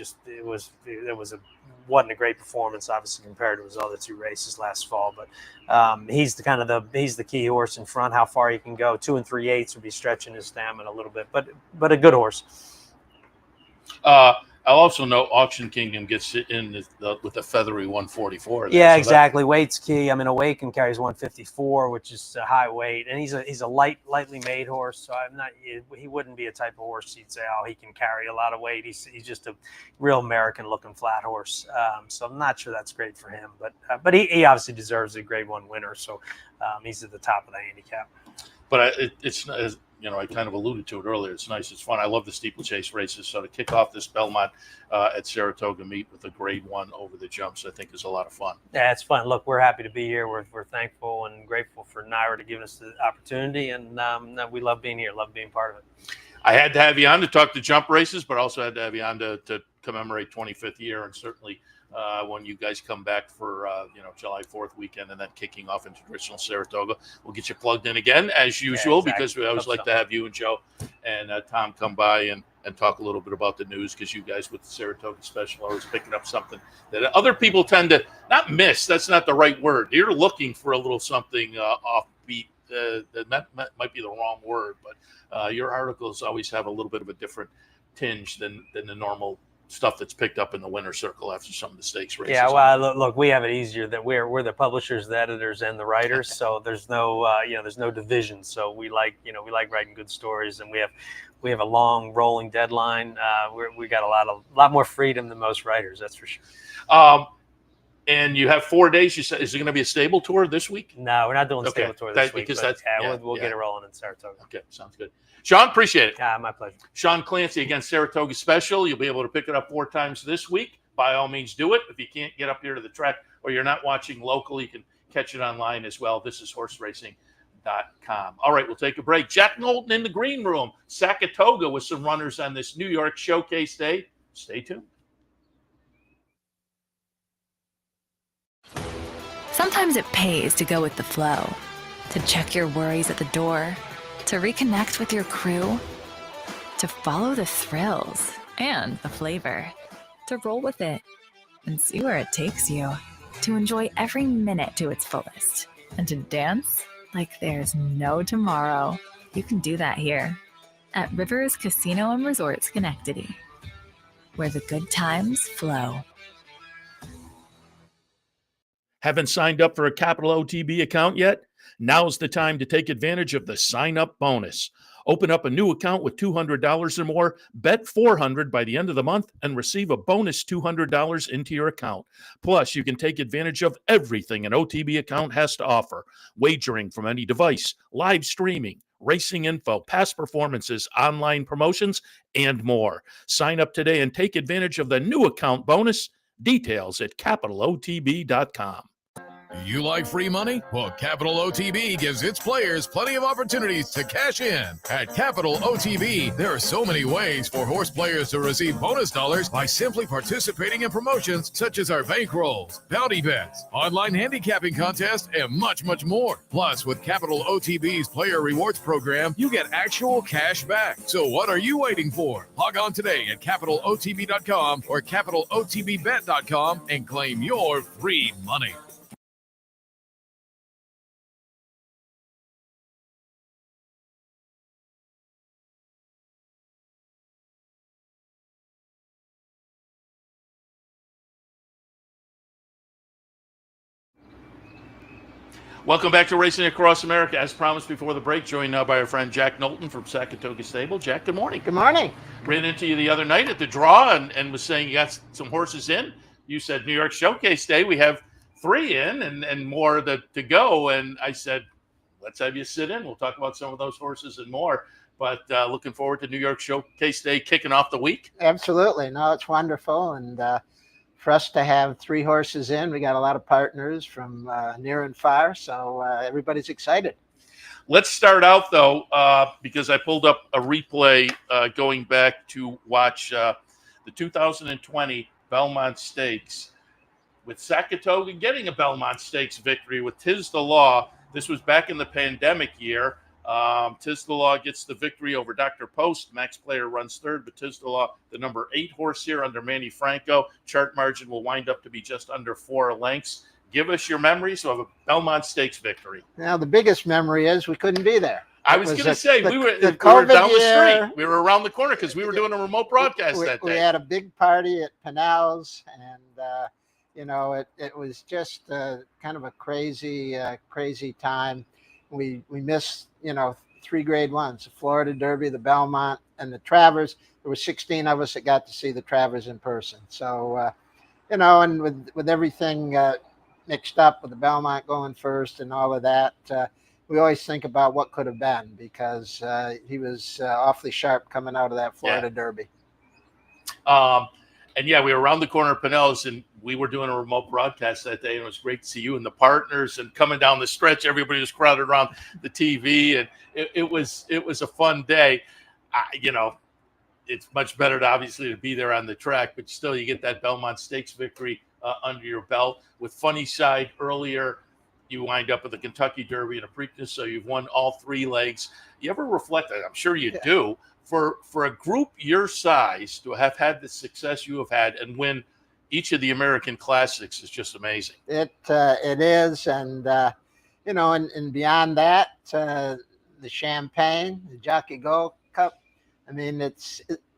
wasn't a great performance, obviously compared to his other 2 races last fall. But he's the key horse in front. How far he can go, 2 3/8 would be stretching his stamina a little bit, but a good horse. I'll also note Auction Kingdom gets in with a feathery 144. Yeah, so exactly. Weight's key. I mean, Awaken carries 154, which is a high weight, and he's a lightly made horse. So he wouldn't be a type of horse you'd say, oh, he can carry a lot of weight. He's just a real American-looking flat horse. So I'm not sure that's great for him, but he obviously deserves a Grade 1 winner. So he's at the top of the handicap. But it's I kind of alluded to it earlier. It's nice. It's fun. I love the steeplechase races. So to kick off this Belmont at Saratoga meet with a Grade 1 over the jumps, I think is a lot of fun. Yeah, it's fun. Look, we're happy to be here. We're thankful and grateful for Naira to give us the opportunity, and we love being here. Love being part of it. I had to have you on to talk to jump races, but also had to have you on to commemorate 25th year, and certainly when you guys come back for July 4th weekend and then kicking off into traditional Saratoga, we'll get you plugged in again as usual, because we always like to have you and Joe and Tom come by and talk a little bit about the news, because you guys with the Saratoga Special are always picking up something that other people tend to not miss. That's not the right word. You're looking for a little something offbeat. That might be the wrong word, but your articles always have a little bit of a different tinge than the normal stuff that's picked up in the winner's circle after some of the stakes races. Yeah, well, look, we have it easier that we're the publishers, the editors, and the writers. So there's no there's no division. So we like writing good stories, and we have a long rolling deadline. We got a lot more freedom than most writers, that's for sure. And you have 4 days. You said, is it going to be a stable tour this week? No, we're not doing the stable tour this week. Because we'll get it rolling in Saratoga. Okay, sounds good. Sean, appreciate it. My pleasure. Sean Clancy against Saratoga Special. You'll be able to pick it up 4 times this week. By all means, do it. If you can't get up here to the track or you're not watching locally, you can catch it online as well. This is horseracing.com. All right, we'll take a break. Jack Knowlton in the green room. Sackatoga with some runners on this New York Showcase Day. Stay tuned. Sometimes it pays to go with the flow, to check your worries at the door, to reconnect with your crew, to follow the thrills and the flavor, to roll with it and see where it takes you, to enjoy every minute to its fullest, and to dance like there's no tomorrow. You can do that here at Rivers Casino and Resort Schenectady, where the good times flow. Haven't signed up for a Capital OTB account yet? Now's the time to take advantage of the sign-up bonus. Open up a new account with $200 or more, bet $400 by the end of the month, and receive a bonus $200 into your account. Plus, you can take advantage of everything an OTB account has to offer. Wagering from any device, live streaming, racing info, past performances, online promotions, and more. Sign up today and take advantage of the new account bonus. Details at capitalotb.com. You like free money? Well, Capital OTB gives its players plenty of opportunities to cash in. At Capital OTB, there are so many ways for horse players to receive bonus dollars by simply participating in promotions such as our bankrolls, bounty bets, online handicapping contests, and much, much more. Plus, with Capital OTB's Player Rewards program, you get actual cash back. So what are you waiting for? Log on today at capitalotb.com or capitalotbbet.com and claim your free money. Welcome back to Racing Across America. As promised before the break, joined now by our friend Jack Knowlton from Sackatoga Stable. Jack, good morning. Good morning. Ran into you the other night at the draw and was saying you got some horses in. You said New York Showcase Day, we have 3 in and more to go. And I said, let's have you sit in. We'll talk about some of those horses and more. But looking forward to New York Showcase Day kicking off the week. Absolutely. No, it's wonderful. And for us to have 3 horses in, we got a lot of partners from near and far. So everybody's excited. Let's start out, though, because I pulled up a replay going back to watch the 2020 Belmont Stakes with Sackatoga getting a Belmont Stakes victory with Tiz the Law. This was back in the pandemic year. Tiz the Law gets the victory over Dr. Post. Max Player runs 3rd, but Tiz the Law, the number 8 horse here under Manny Franco. Chart margin will wind up to be just under 4 lengths. Give us your memories of a Belmont Stakes victory. Now, the biggest memory is we couldn't be there. I was going to say, we were down the street. We were around the corner because we were doing a remote broadcast that day. We had a big party at Pinel's, and, it was just kind of a crazy time. We missed, 3 grade ones, the Florida Derby, the Belmont, and the Travers. There were 16 of us that got to see the Travers in person. So, and with everything mixed up with the Belmont going first and all of that, we always think about what could have been because he was awfully sharp coming out of that Florida Derby. And we were around the corner of Pinellas, and we were doing a remote broadcast that day, and it was great to see you and the partners. And coming down the stretch, everybody was crowded around the TV, and it was a fun day. it's much better to obviously to be there on the track, but still you get that Belmont Stakes victory under your belt. With Funny Side earlier, you wind up with the Kentucky Derby and a Preakness, so you've won all 3 legs. You ever reflect, I'm sure you do, for a group your size to have had the success you have had and win each of the American Classics is just amazing. It is, and and beyond that, the Champagne, the Jockey Gold Cup. I mean,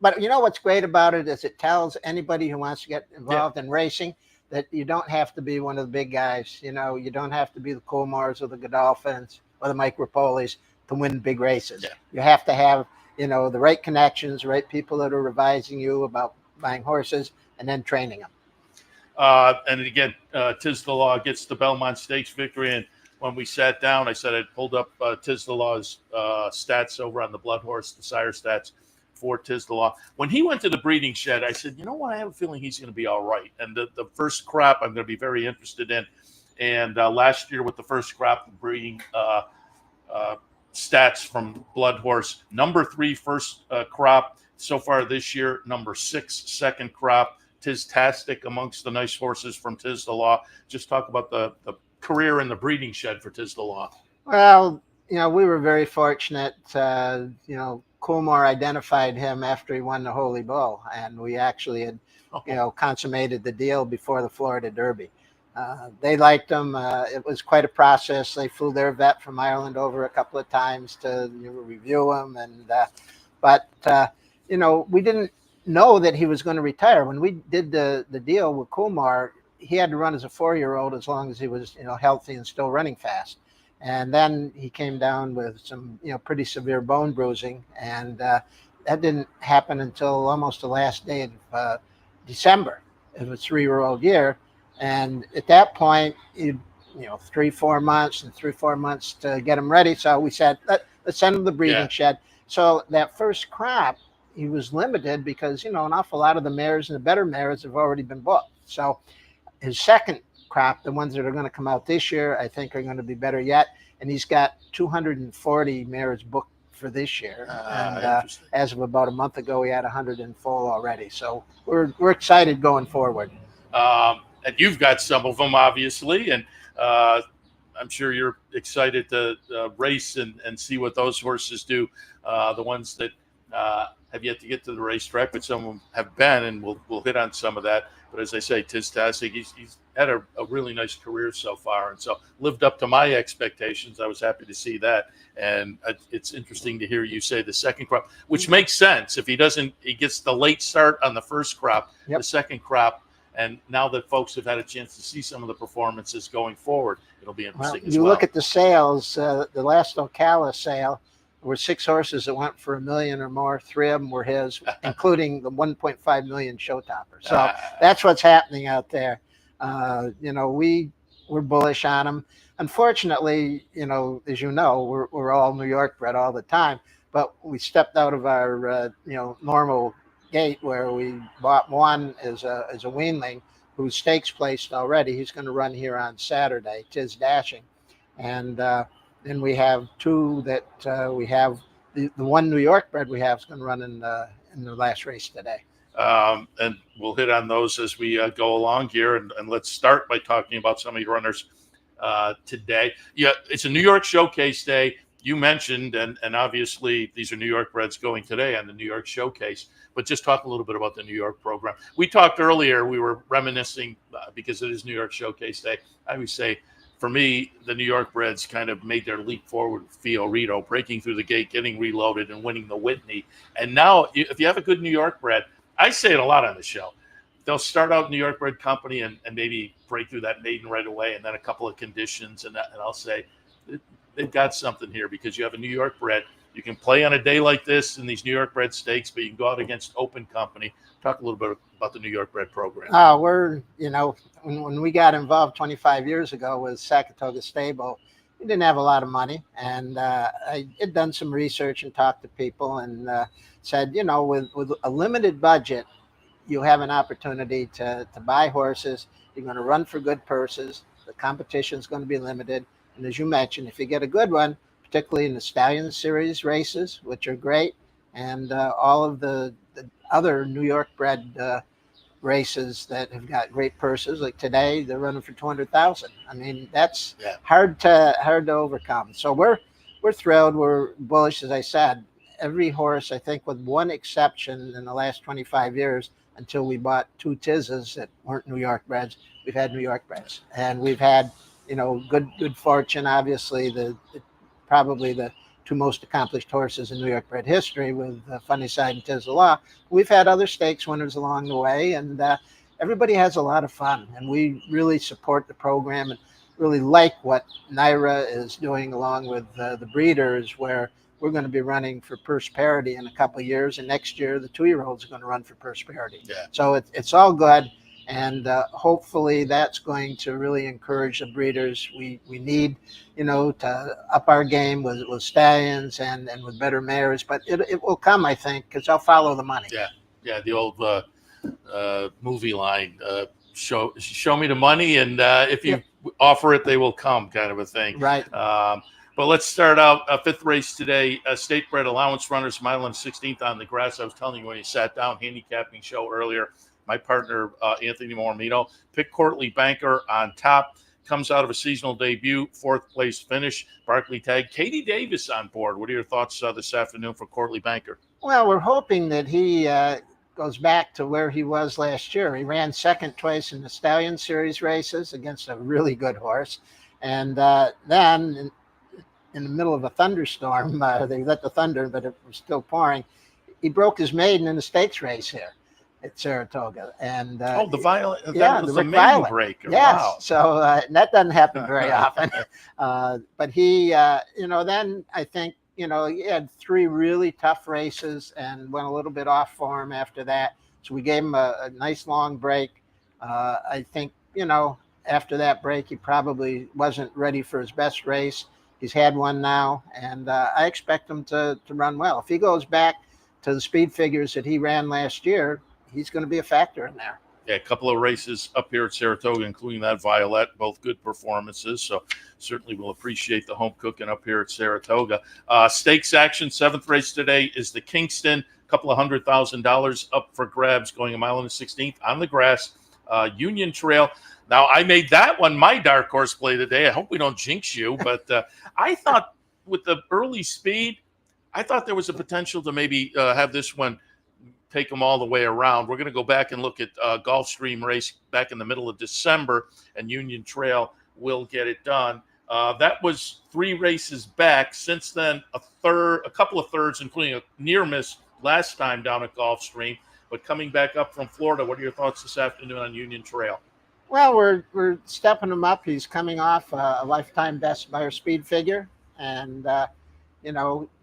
but you know what's great about it is it tells anybody who wants to get involved in racing that you don't have to be one of the big guys. You don't have to be the Coolmores or the Godolphins or the Mike Rapolis to win big races. Yeah. You have to have, the right connections, the right people that are advising you about buying horses and then training them. And again, Tiz the Law gets the Belmont Stakes victory. And when we sat down, I said I'd pulled up Tiz the Law's stats over on the Blood Horse, the sire stats for Tiz the Law. When he went to the breeding shed, I said, you know what? I have a feeling he's going to be all right. And the first crop I'm going to be very interested in. And last year with the first crop, the breeding stats from Blood Horse, number 3 first crop so far this year, number 6 second crop. Tiz-tastic amongst the nice horses from Tiz the Law. Just talk about the career in the breeding shed for Tiz the Law. Well, we were very fortunate. Coolmore identified him after he won the Holy Bull, and we actually had, consummated the deal before the Florida Derby. They liked him. It was quite a process. They flew their vet from Ireland over a couple of times to review him, but we didn't know that he was going to retire. When we did the deal with Coolmore, he had to run as a 4-year-old as long as he was healthy and still running fast. And then he came down with some pretty severe bone bruising, and that didn't happen until almost the last day of December of a 3-year-old year. And at that point, 3-4 months and 3-4 months to get him ready. So we said let's send him to the breeding shed. So that first crop, he was limited because, an awful lot of the mares and the better mares have already been booked. So his second crop, the ones that are going to come out this year, I think are going to be better yet. And he's got 240 mares booked for this year. As of about a month ago, he had 100 in full already. So we're excited going forward. And you've got some of them, obviously. And I'm sure you're excited to race and see what those horses do. The ones that have yet to get to the racetrack, but some of them have been, and we'll hit on some of that. But as I say, Tiz-tastic, he's had a really nice career so far, and so lived up to my expectations. I was happy to see that, and it's interesting to hear you say the second crop, which makes sense. If he gets the late start on the first crop, the second crop, and now that folks have had a chance to see some of the performances going forward, it'll be interesting as well. You look at the sales, the last Ocala sale, there were 6 horses that went for $1 million or more. 3 of them were his, including the 1.5 million showtopper. So that's what's happening out there. We're bullish on him. Unfortunately, as you know, we're all New York bred all the time, but we stepped out of our normal gate where we bought one as a weanling who's stakes placed already. He's going to run here on Saturday, Tiz Dashing, and then we have 2 that we have. The one New York bred we have is going to run in the last race today. And we'll hit on those as we go along here. And let's start by talking about some of your runners today. Yeah, it's a New York Showcase Day. You mentioned, and obviously these are New York breds going today on the New York Showcase. But just talk a little bit about the New York program. We talked earlier, we were reminiscing because it is New York Showcase Day. I would say, for me, the New York breds kind of made their leap forward with Fiorito, breaking through the gate, getting reloaded, and winning the Whitney. And now, if you have a good New York bred, I say it a lot on the show, they'll start out New York bred company and maybe break through that maiden right away, and then a couple of conditions, and I'll say they've got something here because you have a New York bred. You can play on a day like this in these New York bred stakes, but you can go out against open company. Talk a little bit about the New York bred program. We're, when we got involved 25 years ago with Sackatoga Stable, we didn't have a lot of money. And I had done some research and talked to people and said, with a limited budget, you have an opportunity to buy horses. You're going to run for good purses. The competition is going to be limited. And as you mentioned, if you get a good one, particularly in the Stallion Series races, which are great, and all of the other New York bred races that have got great purses. Like today, they're running for 200,000. I mean, that's hard to overcome. So we're thrilled. We're bullish, as I said. Every horse, I think, with one exception in the last 25 years, until we bought 2 Tizzas that weren't New York breds, we've had New York breds, and we've had, good fortune. Obviously, probably the 2 most accomplished horses in New York bred history with Funny Side and Tizzalaw. We've had other stakes winners along the way, and everybody has a lot of fun, and we really support the program and really like what Naira is doing along with the breeders, where we're going to be running for purse parity in a couple of years, and next year the 2-year-olds are going to run for purse parity. Yeah. So it's all good, and hopefully that's going to really encourage the breeders. We need, to up our game with stallions and with better mares, but it will come, I think, because they'll follow the money. Yeah. The old movie line, show me the money, and if you offer it, they will come, kind of a thing. Right. But let's start out 5th race today. State bred allowance runners, mile and 16th on the grass. I was telling you when you sat down, handicapping show earlier. My partner, Anthony Mormino, picked Courtly Banker on top. Comes out of a seasonal debut, 4th place finish. Barkley tag. Katie Davis on board. What are your thoughts this afternoon for Courtly Banker? Well, we're hoping that he goes back to where he was last year. He ran 2nd twice in the Stallion Series races against a really good horse. And then in the middle of a thunderstorm, they let the thunder, but it was still pouring. He broke his maiden in a stakes race here at Saratoga. And the Violet, that was the maiden breaker. Yes. Wow. So that doesn't happen very often. But he, then I think, he had 3 really tough races and went a little bit off form after that. So we gave him a nice long break. I think, after that break, he probably wasn't ready for his best race. He's had one now, and I expect him to run well. If he goes back to the speed figures that he ran last year, he's going to be a factor in there. Yeah, a couple of races up here at Saratoga, including that Violet, both good performances. So certainly we'll appreciate the home cooking up here at Saratoga. Stakes action, 7th race today is the Kingston. A couple of $100,000 up for grabs, going a mile and 16th on the grass. Union Trail. Now, I made that one my dark horse play today. I hope we don't jinx you, but I thought with the early speed, I thought there was a potential to maybe have this one take them all the way around. We're going to go back and look at Gulfstream race back in the middle of December, and Union Trail will get it done. That was 3 races back. Since then, a couple of thirds, including a near miss last time down at Gulfstream, but coming back up from Florida. What are your thoughts this afternoon on Union Trail? Well, we're stepping him up. He's coming off a lifetime best by our speed figure. And, as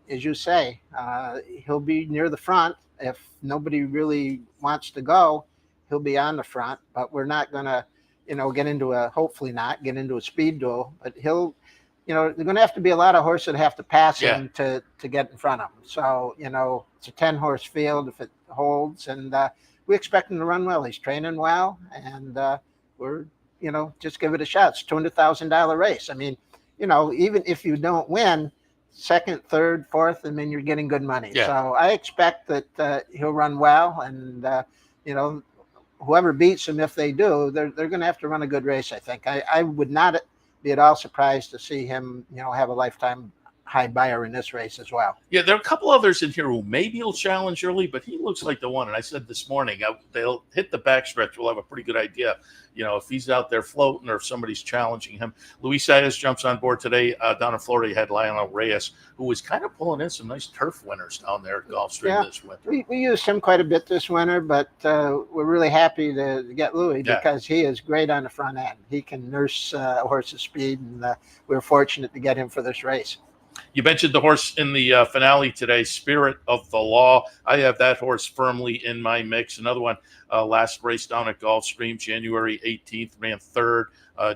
you say, he'll be near the front. If nobody really wants to go, he'll be on the front. But we're not going to, hopefully not get into a speed duel. But he'll, they're going to have to be a lot of horses that have to pass him to get in front of him. So, it's a 10-horse field if it holds. And we expect him to run well. He's training well. And, we're, just give it a shot. It's a $200,000 race. I mean, even if you don't win, 2nd, 3rd, 4th, I mean, you're getting good money. Yeah. So I expect that he'll run well. And, whoever beats him, if they do, they're going to have to run a good race, I think. I would not be at all surprised to see him, have a lifetime high buyer in this race as well. Yeah, there are a couple others in here who maybe will challenge early, but he looks like the one. And I said this morning, they'll hit the backstretch. We'll have a pretty good idea, if he's out there floating or if somebody's challenging him. Luis Saez jumps on board today. Down in Florida, you had Lionel Reyes, who was kind of pulling in some nice turf winners down there at Gulfstream this winter. We used him quite a bit this winter, but we're really happy to get Louis because he is great on the front end. He can nurse a horse's speed, and we're fortunate to get him for this race. You mentioned the horse in the finale today, Spirit of the Law. I have that horse firmly in my mix. Another one, last race down at Gulfstream, January 18th, ran 3rd.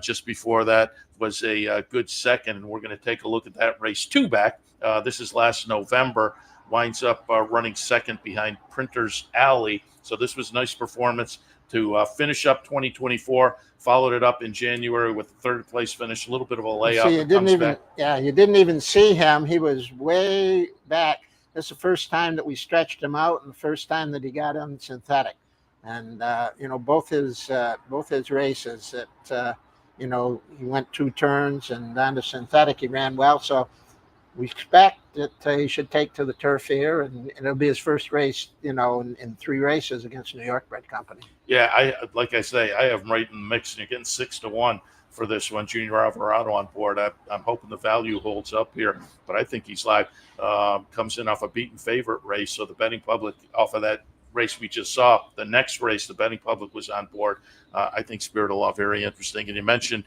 Just before that was a good 2nd, and we're going to take a look at that race 2 back. This is last November. Winds up running 2nd behind Printer's Alley. So this was a nice performance to finish up 2024. Followed it up in January with a 3rd place finish, a little bit of a layup. See, you didn't even see him. He was way back this is the first time that we stretched him out and the first time that he got on synthetic. And both his races that he went 2 turns and on the synthetic he ran well. So we expect that he should take to the turf here, and it'll be his first race, in 3 races against New York bred company. Yeah, I have him right in the mix, and you're getting 6-1 for this one. Junior Alvarado on board. I'm hoping the value holds up here, but I think he's live. Comes in off a beaten favorite race, so the betting public off of that race we just saw, the next race, the betting public was on board. I think Spirit of Law, very interesting. And you mentioned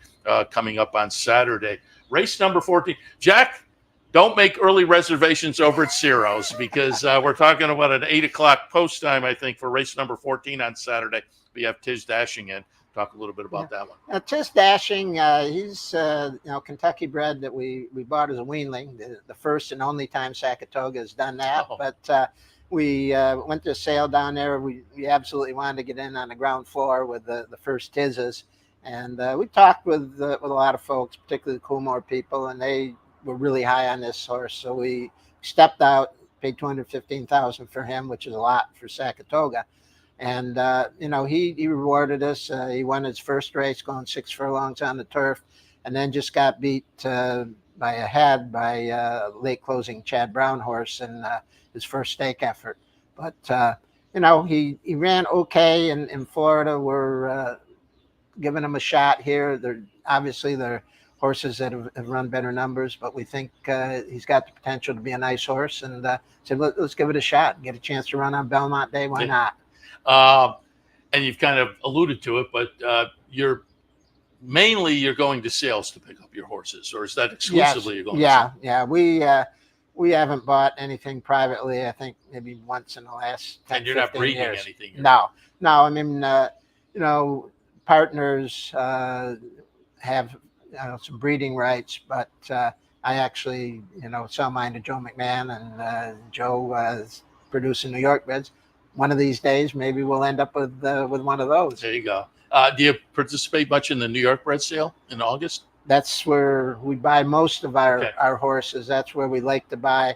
coming up on Saturday, race number 14. Jack, don't make early reservations over at Ciro's because we're talking about an 8 o'clock post time, I think, for race number 14 on Saturday. We have Tiz Dashing in. Talk a little bit about that one. Tiz Dashing, he's Kentucky bred that we bought as a weanling, the first and only time Sackatoga has done that. Oh. But we went to a sale down there. We absolutely wanted to get in on the ground floor with the first Tizes, and we talked with a lot of folks, particularly the Coolmore people, and they were really high on this horse. So we stepped out, paid $215,000 for him, which is a lot for Sackatoga. And, he rewarded us. He won his first race going 6 furlongs on the turf, and then just got beat by a late closing Chad Brown horse in his first stake effort. But, he ran okay in Florida. We're giving him a shot here. They're horses that have run better numbers, but we think he's got the potential to be a nice horse, and said, let's give it a shot, get a chance to run on Belmont Day. Why not? And you've kind of alluded to it, but you're going to sales to pick up your horses, or is that exclusively you're going? Yeah. We haven't bought anything privately. I think maybe once in the last 10, and you're not breeding years. Anything. Here. No. I mean, partners have some breeding rights, but I actually sell mine to Joe McMahon, and Joe is producing New York breds. One of these days, maybe we'll end up with one of those. There you go. Do you participate much in the New York bred sale in August? That's where we buy most of our horses. That's where we like to buy.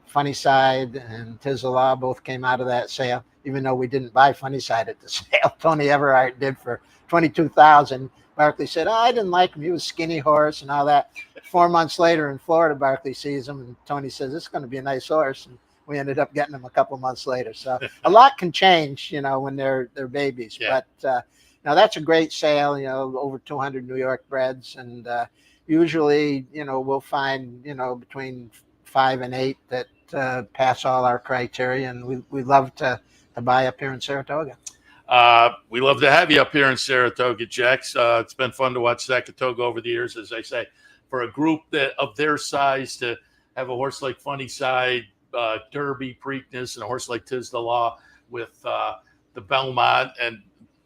Funny Side and Tiz Law both came out of that sale, even though we didn't buy Funny Side at the sale. Tony Everhart did for $22,000. Barkley said, I didn't like him. He was a skinny horse and all that. 4 months later in Florida, Barkley sees him, and Tony says, this is going to be a nice horse. And we ended up getting them a couple months later. So a lot can change, when they're babies. Yeah. But now that's a great sale, over 200 New York breds. And usually, we'll find, between 5 and 8 that pass all our criteria. And we love to buy up here in Saratoga. We love to have you up here in Saratoga, Jax. It's been fun to watch Sackatoga over the years, as I say. For a group of their size to have a horse like Funny Side, Derby, Preakness, and a horse like Tiz the Law with the Belmont and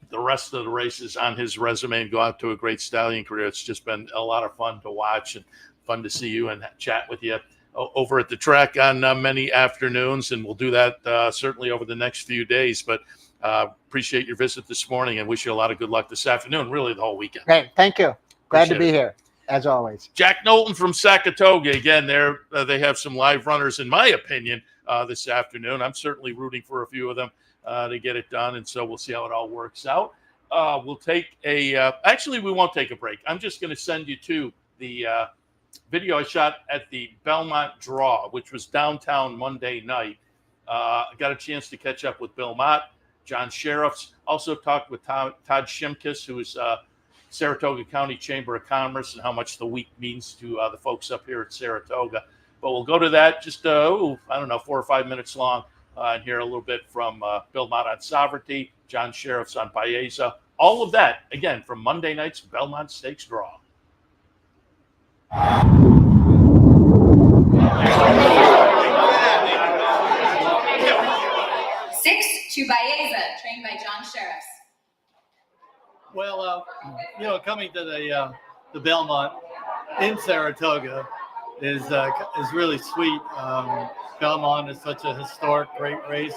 the rest of the races on his resume and go out to a great stallion career. It's just been a lot of fun to watch and fun to see you and chat with you over at the track on many afternoons, and we'll do that certainly over the next few days. But appreciate your visit this morning and wish you a lot of good luck this afternoon, really the whole weekend. Great. Thank you. Glad to be here, as always. Jack Knowlton from Sackatoga. Again, they have some live runners, in my opinion, this afternoon. I'm certainly rooting for a few of them to get it done, and so we'll see how it all works out. We'll take actually, we won't take a break. I'm just going to send you to the video I shot at the Belmont Draw, which was downtown Monday night. I got a chance to catch up with Bill Mott, John Sheriffs. Also talked with Todd Shimkus, who is Saratoga County Chamber of Commerce, and how much the week means to the folks up here at Saratoga. But we'll go to that just, 4 or 5 minutes long, and hear a little bit from Bill Mott on Sovereignty, John Sheriffs on Paesa. All of that, again, from Monday night's Belmont Stakes Draw. 6 to Paesa, trained by John Sheriffs. Well, coming to the Belmont in Saratoga is really sweet. Belmont is such a historic, great race.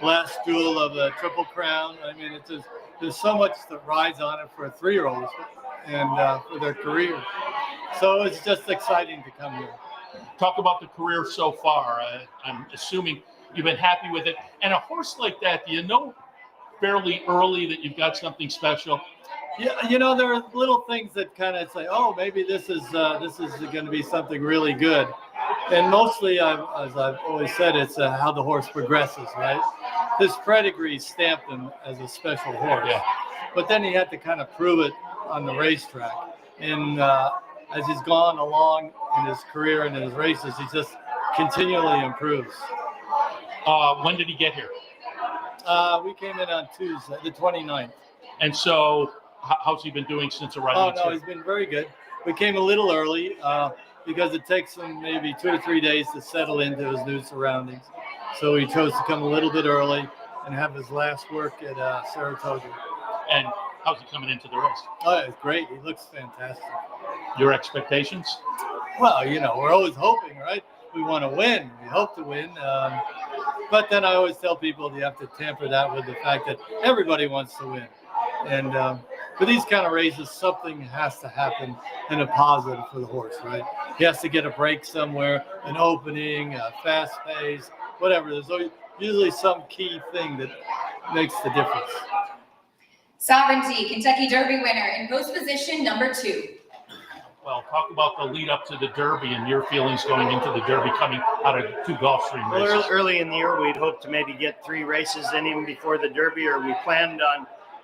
Last jewel of the Triple Crown. I mean, there's so much that rides on it for 3-year-olds and for their career. So it's just exciting to come here. Talk about the career so far. I'm assuming you've been happy with it. And a horse like that, do you know fairly early that you've got something special? Yeah, you know, there are little things that kind of say, oh, maybe this is going to be something really good. And mostly, as I've always said, it's how the horse progresses, right? His pedigree stamped him as a special horse. Yeah. But then he had to kind of prove it on the racetrack. And as he's gone along in his career and in his races, he just continually improves. When did he get here? We came in on Tuesday, the 29th. And so how's he been doing since arriving? Oh, no, he's been very good. We came a little early because it takes him maybe 2 to 3 days to settle into his new surroundings. So he chose to come a little bit early and have his last work at Saratoga. And how's he coming into the race? Oh, it's great. He looks fantastic. Your expectations? Well, you know, we're always hoping, right? We want to win. We hope to win. But then I always tell people you have to temper that with the fact that everybody wants to win. And for these kind of races, something has to happen in a positive for the horse, right? He has to get a break somewhere, an opening, a fast pace, whatever. There's always usually some key thing that makes the difference. Sovereignty, Kentucky Derby winner in post position number 2. Well, talk about the lead up to the Derby and your feelings going into the Derby, coming out of 2 Gulfstream races. Well, early in the year, we'd hoped to maybe get 3 races in even before the Derby, or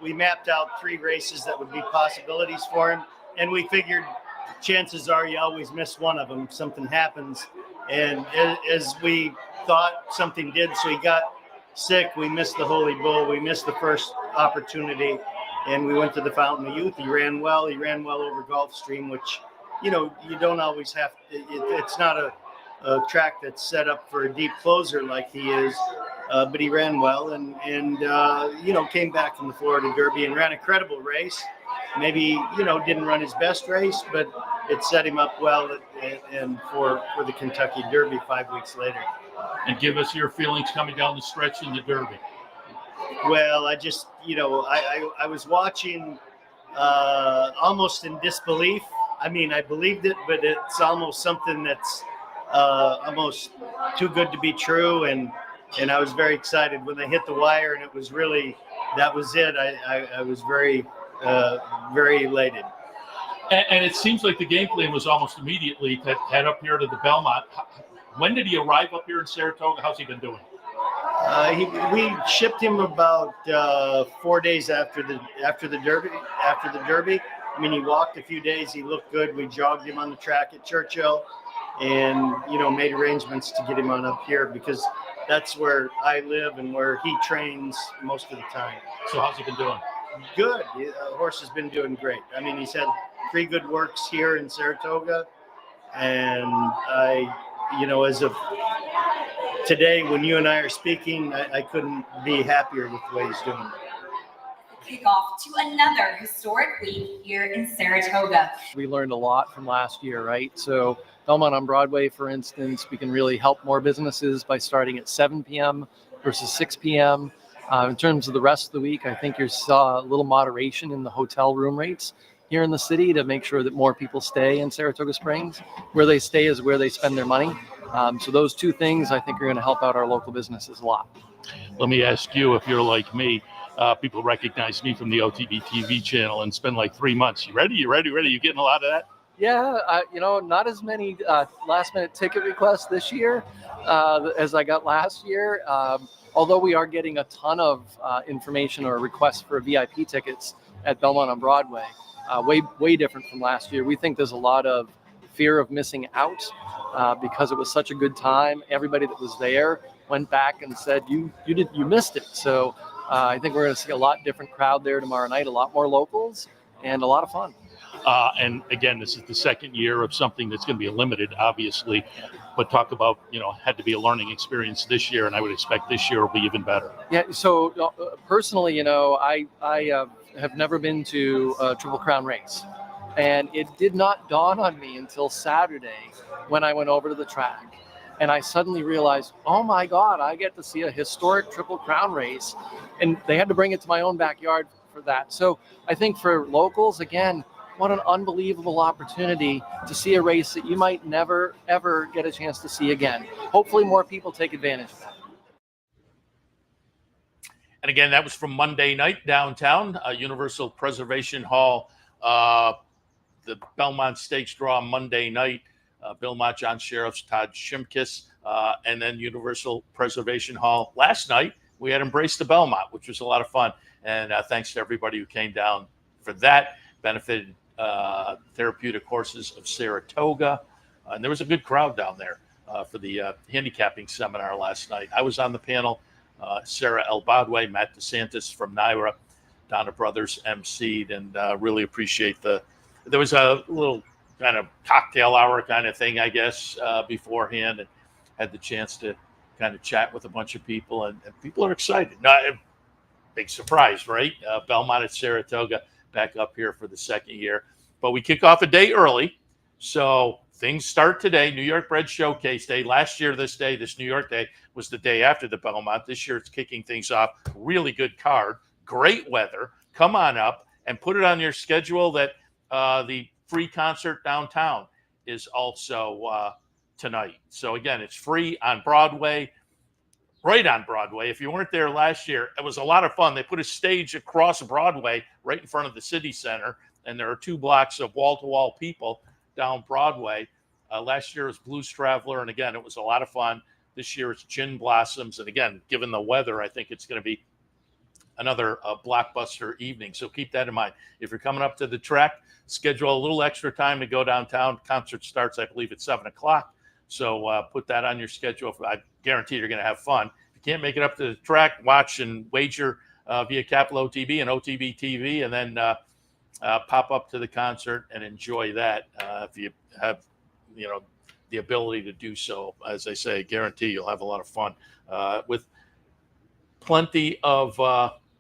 we mapped out 3 races that would be possibilities for him. And we figured chances are you always miss one of them. Something happens. And as we thought, something did. So he got sick. We missed the Holy Bull. We missed the first opportunity. And we went to the Fountain of Youth. He ran well. He ran well over Gulfstream, which, you know, you don't always have to. It's not a track that's set up for a deep closer like he is. But he ran well and you know, came back from the Florida Derby and ran a credible race. Maybe, you know, didn't run his best race, but it set him up well and for the Kentucky Derby 5 weeks later. And give us your feelings coming down the stretch in the Derby. Well, I just, you know, I was watching almost in disbelief. I mean, I believed it, but it's almost something that's almost too good to be true. And I was very excited when they hit the wire, and it was really, that was it. I was very, very elated. And it seems like the game plan was almost immediately to head up here to the Belmont. When did he arrive up here in Saratoga? How's he been doing? We shipped him about 4 days after the Derby. I mean, he walked a few days. He looked good. We jogged him on the track at Churchill, and you know, made arrangements to get him on up here because that's where I live and where he trains most of the time. So how's he been doing? Good. The horse has been doing great. I mean, he's had 3 good works here in Saratoga, and you know, as of today, when you and I are speaking, I couldn't be happier with the way he's doing. Kick off to another historic week here in Saratoga. We learned a lot from last year, right? So Belmont on Broadway, for instance, we can really help more businesses by starting at 7 p.m. versus 6 p.m. In terms of the rest of the week, I think you saw a little moderation in the hotel room rates here in the city to make sure that more people stay in Saratoga Springs. Where they stay is where they spend their money. So those 2 things, I think, are going to help out our local businesses a lot. Let me ask you, if you're like me, people recognize me from the OTB TV channel and spend like 3 months. You ready? You getting a lot of that? Yeah, you know, not as many last-minute ticket requests this year as I got last year. Although we are getting a ton of information or requests for VIP tickets at Belmont on Broadway, way different from last year. We think there's a lot of fear of missing out because it was such a good time. Everybody that was there went back and said, you missed it. So I think we're going to see a lot different crowd there tomorrow night, a lot more locals, and a lot of fun. And again, this is the second year of something that's going to be limited, obviously. But talk about, you know, had to be a learning experience this year, and I would expect this year will be even better. Yeah. So personally, you know, I have never been to a Triple Crown race, and it did not dawn on me until Saturday when I went over to the track, and I suddenly realized, oh my God, I get to see a historic Triple Crown race, and they had to bring it to my own backyard for that. So I think for locals, again, what an unbelievable opportunity to see a race that you might never, ever get a chance to see again. Hopefully more people take advantage of that. And again, that was from Monday night downtown, Universal Preservation Hall, the Belmont Stakes draw Monday night. Bill Mott, John Sheriffs, Todd Shimkus, and then Universal Preservation Hall. Last night, we had Embrace the Belmont, which was a lot of fun. And thanks to everybody who came down for that. Benefited Therapeutic Horses of Saratoga. And there was a good crowd down there for the handicapping seminar last night. I was on the panel. Sarah Elbadwe, Matt DeSantis from Naira, Donna Brothers emceed, and really appreciate there was a little kind of cocktail hour kind of thing, I guess, beforehand, and had the chance to kind of chat with a bunch of people, and people are excited. Big surprise, right? Belmont at Saratoga back up here for the second year. But we kick off a day early, so things start today. New York Bred Showcase Day. Last year, this New York Day, was the day after the Belmont. This year, it's kicking things off. Really good card. Great weather. Come on up and put it on your schedule that the free concert downtown is also tonight. So, again, it's free on Broadway, right on Broadway. If you weren't there last year, it was a lot of fun. They put a stage across Broadway right in front of the city center, and there are 2 blocks of wall-to-wall people down Broadway. Last year was Blues Traveler, and again, it was a lot of fun. This year it's Gin Blossoms, and again, given the weather, I think it's going to be another blockbuster evening. So keep that in mind. If you're coming up to the track, schedule a little extra time to go downtown. Concert starts, I believe, at 7 o'clock. So put that on your schedule. I guarantee you're going to have fun. If you can't make it up to the track, watch and wager via Capital OTB and OTB TV, and then pop up to the concert and enjoy that if you have, the ability to do so. As I say, guarantee you'll have a lot of fun with plenty of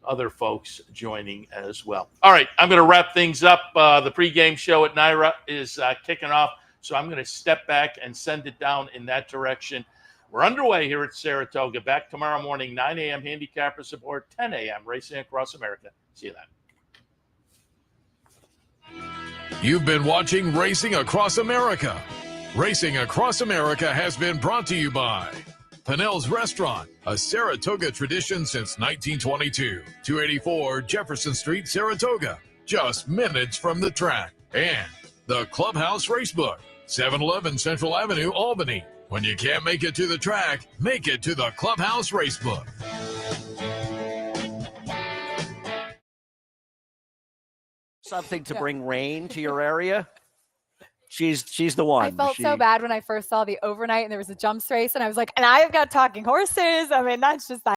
other folks joining as well. All right, I'm going to wrap things up. The pregame show at Naira is kicking off, so I'm going to step back and send it down in that direction. We're underway here at Saratoga. Back tomorrow morning, 9 a.m. handicapper support, 10 a.m. Racing Across America. See you then. You've been watching Racing Across America. Racing Across America has been brought to you by Pinnell's Restaurant, a Saratoga tradition since 1922. 284 Jefferson Street, Saratoga, just minutes from the track. And the Clubhouse Racebook, 711 Central Avenue, Albany. When you can't make it to the track, make it to the Clubhouse Racebook. Something to bring rain to your area? She's the one. I felt so bad when I first saw the overnight and there was a jumps race, and I was like, and I've got talking horses. I mean, that's just that.